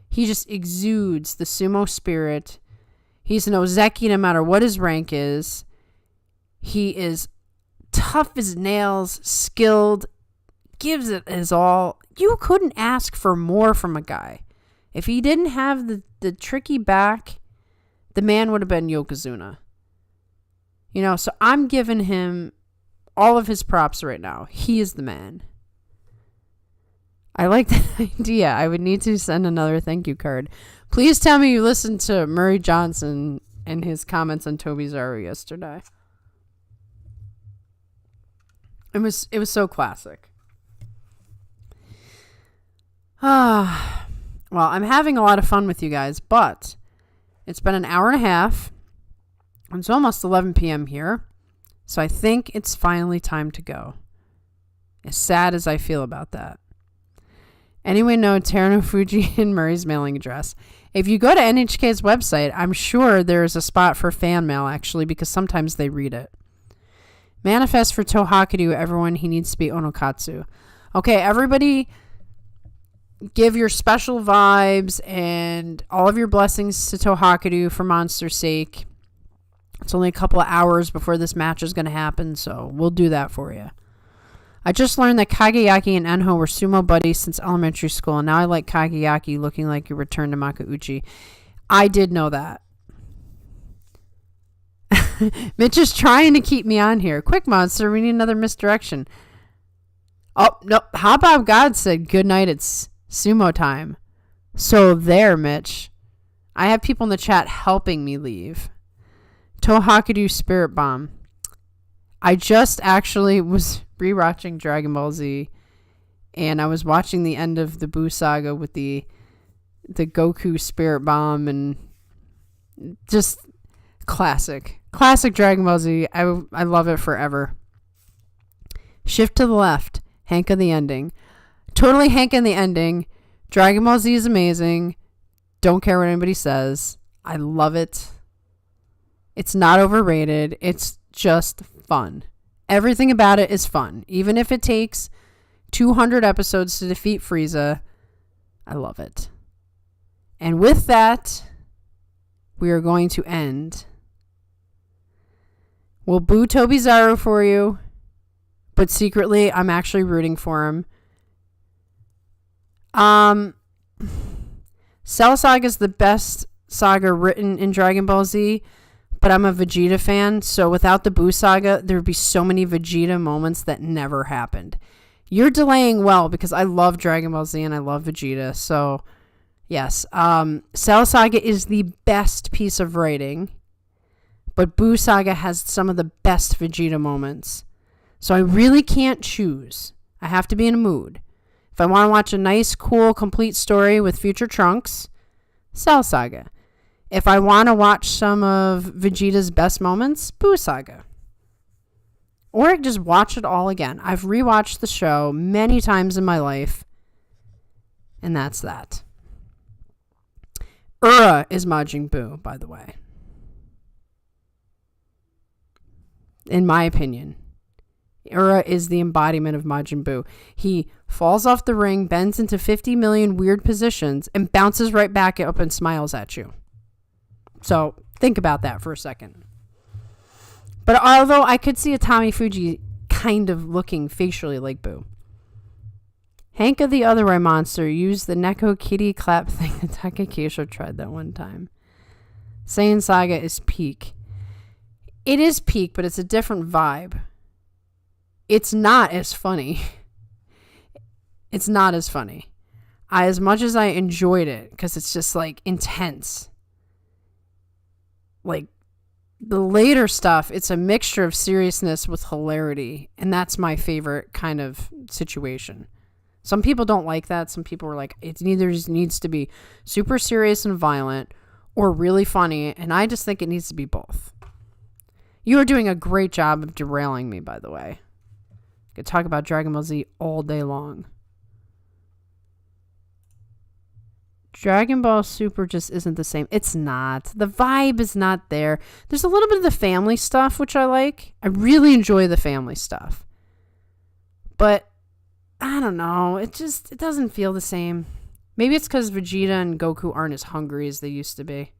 He just exudes the sumo spirit. He's an ozeki no matter what his rank is. He is tough as nails, skilled, gives it his all. You couldn't ask for more from a guy. If he didn't have the tricky back, the man would have been Yokozuna. So I'm giving him all of his props right now. He is the man. I like that idea. I would need to send another thank you card. Please tell me you listened to Murray Johnson and his comments on Tobizaru yesterday. It was so classic. Well, I'm having a lot of fun with you guys, but it's been an hour and a half. It's almost 11 p.m. here, so I think it's finally time to go. As sad as I feel about that. Anyone know Terano Fuji and Murray's mailing address? If you go to NHK's website, I'm sure there's a spot for fan mail, actually, because sometimes they read it. Manifest for Tohakudo, everyone, he needs to be Onokatsu. Okay, everybody, give your special vibes and all of your blessings to Tohakudo for Monster's sake. It's only a couple of hours before this match is going to happen, so we'll do that for you. I just learned that Kageyaki and Enho were sumo buddies since elementary school, and now I like Kageyaki looking like you returned to Makauchi. I did know that. Mitch is trying to keep me on here. Quick, Monster, we need another misdirection. Oh, no. How about God said, good night, it's sumo time. So there, Mitch. I have people in the chat helping me leave. Tohakudo Spirit Bomb. I just actually was rewatching Dragon Ball Z, and I was watching the end of the Buu saga with the Goku Spirit Bomb, and just classic Dragon Ball Z. I love it forever. Shift to the left. Hank of the ending. Totally Hank in the ending. Dragon Ball Z is amazing. Don't care what anybody says. I love it. It's not overrated. It's just fun. Everything about it is fun. Even if it takes 200 episodes to defeat Frieza, I love it. And with that, we are going to end. We'll boo Tobizaru for you, but secretly, I'm actually rooting for him. Cell Saga is the best saga written in Dragon Ball Z, but I'm a Vegeta fan, so without the Buu saga, there would be so many Vegeta moments that never happened. You're delaying well, because I love Dragon Ball Z and I love Vegeta, so yes. Cell Saga is the best piece of writing, but Buu saga has some of the best Vegeta moments. So I really can't choose. I have to be in a mood. If I want to watch a nice, cool, complete story with future Trunks, Cell Saga. If I want to watch some of Vegeta's best moments, Buu Saga. Or just watch it all again. I've rewatched the show many times in my life, and that's that. Ura is Majin Buu, by the way. In my opinion. Ura is the embodiment of Majin Buu. He falls off the ring, bends into 50 million weird positions, and bounces right back up and smiles at you. So, think about that for a second. But although I could see a Tommy Fuji kind of looking facially like Buu. Hank of the Other Way Monster used the Neko kitty clap thing that Takakesho tried that one time. Saiyan Saga is peak. It is peak, but it's a different vibe. It's not as funny. It's not as funny. As much as I enjoyed it, because it's just like intense. Like the later stuff, it's a mixture of seriousness with hilarity, and that's my favorite kind of situation. Some people don't like that. Some people were like, it either needs to be super serious and violent or really funny. And I just think it needs to be both. You are doing a great job of derailing me, by the way. I could talk about Dragon Ball Z all day long. Dragon Ball Super just isn't the same. It's not. The vibe is not there. There's a little bit of the family stuff, which I like. I really enjoy the family stuff. But I don't know. It doesn't feel the same. Maybe it's because Vegeta and Goku aren't as hungry as they used to be.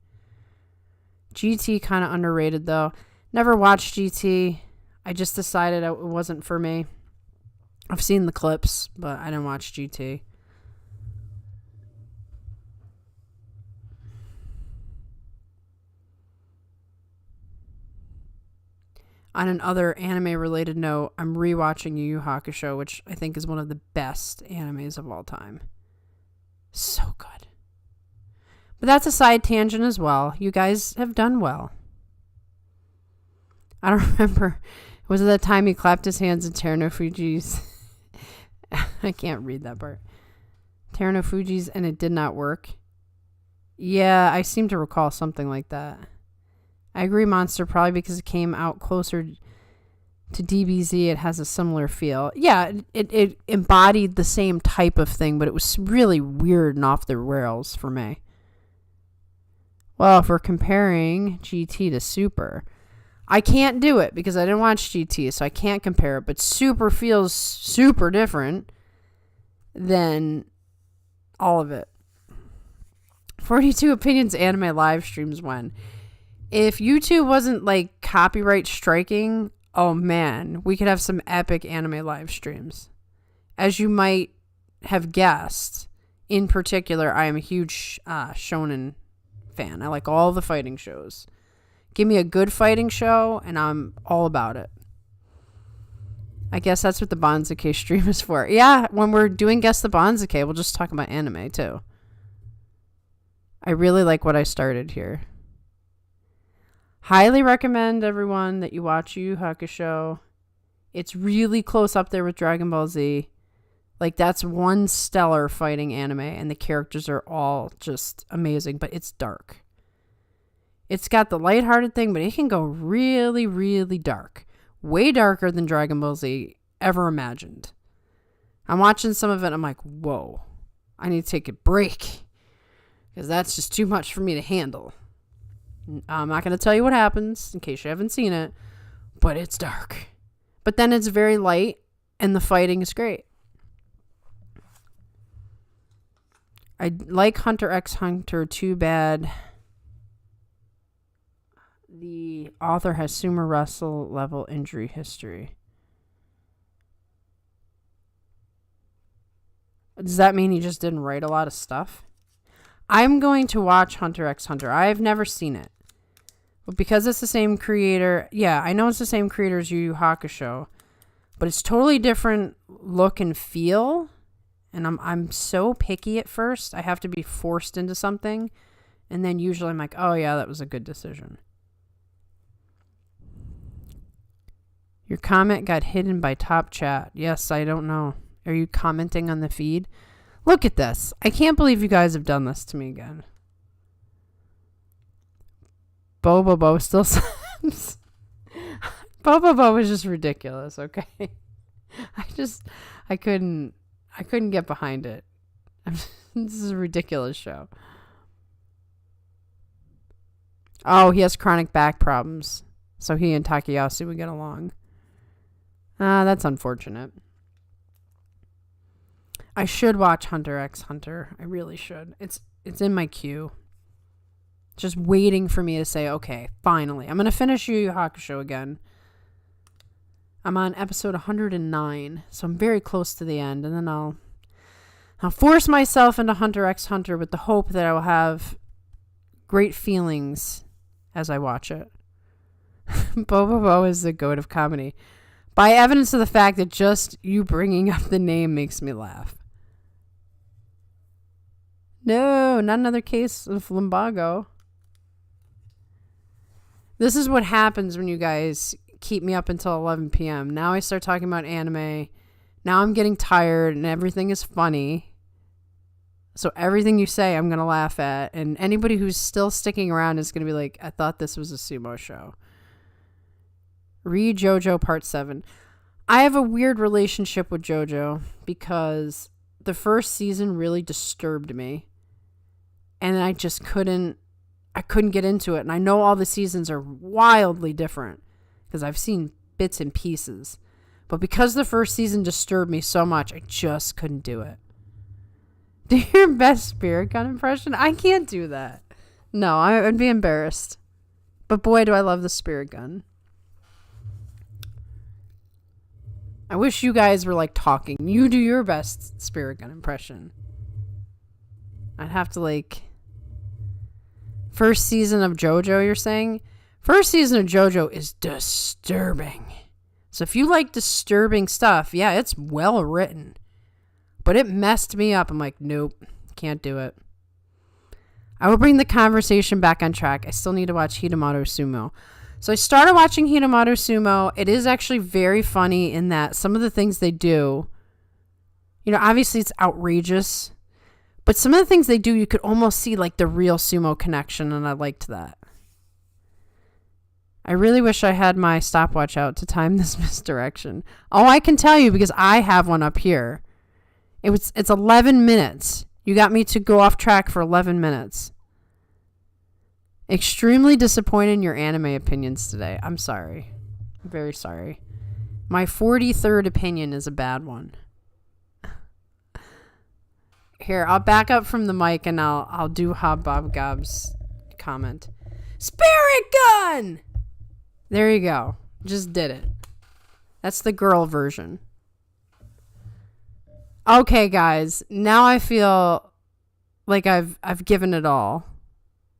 GT kind of underrated, though. Never watched GT. I just decided it wasn't for me. I've seen the clips, but I didn't watch GT. On another anime-related note, I'm rewatching Yu Yu Hakusho, which I think is one of the best animes of all time. So good. But that's a side tangent as well. You guys have done well. I don't remember. Was it that time he clapped his hands in Terunofuji's? I can't read that part. Terunofuji's and it did not work. Yeah, I seem to recall something like that. I agree, Monster, probably because it came out closer to DBZ. It has a similar feel. Yeah, it embodied the same type of thing, but it was really weird and off the rails for me. Well, if we're comparing GT to Super, I can't do it because I didn't watch GT, so I can't compare it. But Super feels super different than all of it. 42 Opinions anime live streams when? If YouTube wasn't like copyright striking, oh man, we could have some epic anime live streams. As you might have guessed, in particular, I am a huge shonen fan. I like all the fighting shows. Give me a good fighting show, and I'm all about it. I guess that's what the Banzuke stream is for. Yeah, when we're doing Guess the Banzuke, we'll just talk about anime, too. I really like what I started here. Highly recommend, everyone, that you watch Yu Yu Hakusho. It's really close up there with Dragon Ball Z. Like, that's one stellar fighting anime, and the characters are all just amazing, but it's dark. It's got the lighthearted thing, but it can go really, really dark. Way darker than Dragon Ball Z ever imagined. I'm watching some of it, and I'm like, whoa. I need to take a break. Because that's just too much for me to handle. I'm not going to tell you what happens, in case you haven't seen it. But it's dark. But then it's very light, and the fighting is great. I like Hunter x Hunter, too bad the author has sumo wrestle level injury history. Does that mean he just didn't write a lot of stuff? I'm going to watch Hunter x Hunter. I've never seen it. But because it's the same creator, yeah, I know it's the same creator as Yu Yu Hakusho, but it's totally different look and feel. And I'm so picky at first. I have to be forced into something. And then usually I'm like, oh yeah, that was a good decision. Your comment got hidden by top chat. Yes, I don't know. Are you commenting on the feed? Look at this. I can't believe you guys have done this to me again. Bobobo still subs. Bobobo is just ridiculous, okay? I couldn't get behind it. This is a ridiculous show. Oh, he has chronic back problems. So he and Takayasu would get along. That's unfortunate. I should watch Hunter x Hunter. I really should. It's in my queue. Just waiting for me to say, okay, finally. I'm going to finish Yu Yu Hakusho again. I'm on episode 109, so I'm very close to the end. And then I'll force myself into Hunter x Hunter with the hope that I will have great feelings as I watch it. Bobobo is the goat of comedy. By evidence of the fact that just you bringing up the name makes me laugh. No, not another case of lumbago. This is what happens when you guys keep me up until 11 p.m. Now I start talking about anime. Now I'm getting tired and everything is funny. So everything you say, I'm going to laugh at. And anybody who's still sticking around is going to be like, I thought this was a sumo show. Read JoJo Part 7. I have a weird relationship with JoJo because the first season really disturbed me. And I just couldn't get into it. And I know all the seasons are wildly different because I've seen bits and pieces. But because the first season disturbed me so much, I just couldn't do it. Do your best spirit gun impression? I can't do that. No, I'd be embarrassed. But boy, do I love the spirit gun. I wish you guys were like talking. You do your best spirit gun impression. I'd have to like... First season of JoJo, you're saying? First season of JoJo is disturbing. So if you like disturbing stuff, yeah, it's well written. But it messed me up. I'm like, nope, can't do it. I will bring the conversation back on track. I still need to watch Hitomaru Sumo. So I started watching Hitomaru Sumo. It is actually very funny in that some of the things they do, you know, obviously it's outrageous. But some of the things they do, you could almost see like the real sumo connection, and I liked that. I really wish I had my stopwatch out to time this misdirection. Oh, I can tell you because I have one up here. It's 11 minutes. You got me to go off track for 11 minutes. Extremely disappointed in your anime opinions today. I'm sorry. I'm very sorry. My 43rd opinion is a bad one. Here, I'll back up from the mic and I'll do Hob Bob Gob's comment. Spirit gun! There you go. Just did it. That's the girl version. Okay, guys. Now I feel like I've given it all.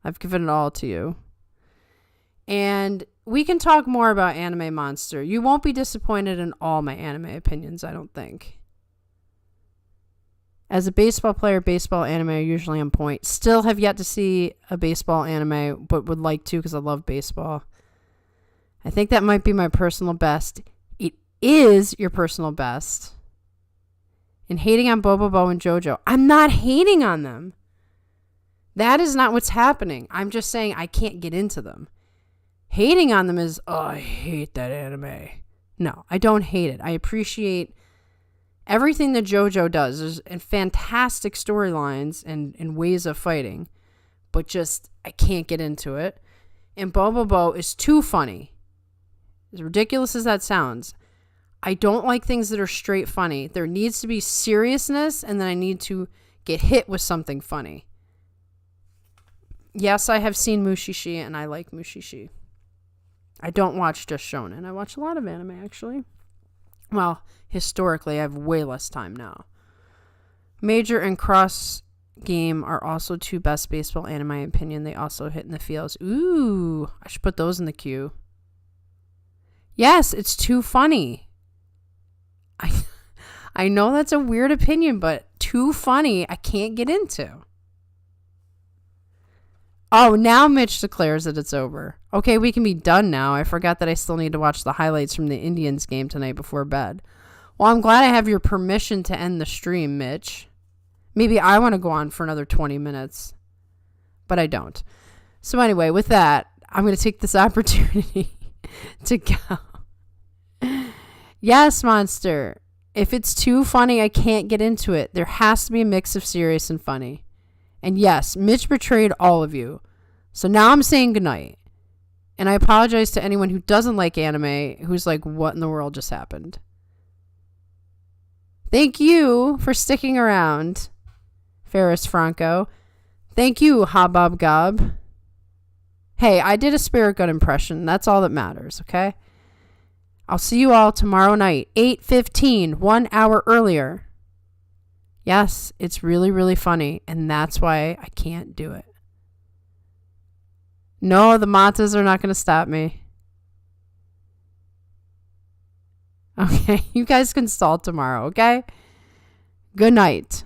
I've given it all to you. And we can talk more about Anime Monster. You won't be disappointed in all my anime opinions, I don't think. As a baseball player, baseball anime are usually on point. Still have yet to see a baseball anime, but would like to because I love baseball. I think that might be my personal best. It is your personal best. And hating on Bobobo and JoJo. I'm not hating on them. That is not what's happening. I'm just saying I can't get into them. Hating on them is, oh, I hate that anime. No, I don't hate it. I appreciate everything that JoJo does. There's fantastic storylines and ways of fighting. But just, I can't get into it. And Bobobo is too funny. As ridiculous as that sounds. I don't like things that are straight funny. There needs to be seriousness, and then I need to get hit with something funny. Yes, I have seen Mushishi, and I like Mushishi. I don't watch just shonen. I watch a lot of anime, actually. Well, historically, I have way less time now. Major and Cross Game are also two best baseball anime, in my opinion. They also hit in the feels. Ooh, I should put those in the queue. Yes, it's too funny. I know that's a weird opinion, but too funny, I can't get into. Oh, now Mitch declares that it's over. Okay, we can be done now. I forgot that I still need to watch the highlights from the Indians game tonight before bed. Well, I'm glad I have your permission to end the stream, Mitch. Maybe I want to go on for another 20 minutes, but I don't. So anyway, with that, I'm going to take this opportunity to go. Yes, Monster. If it's too funny, I can't get into it. There has to be a mix of serious and funny. And yes, Mitch betrayed all of you. So now I'm saying goodnight. And I apologize to anyone who doesn't like anime, who's like, what in the world just happened? Thank you for sticking around, Ferris Franco. Thank you, Habob Gob. Hey, I did a spirit gun impression. That's all that matters, okay? I'll see you all tomorrow night, 8:15, 1 hour earlier. Yes, it's really, really funny, and that's why I can't do it. No, the matas are not going to stop me. Okay, you guys can stall tomorrow, okay? Good night.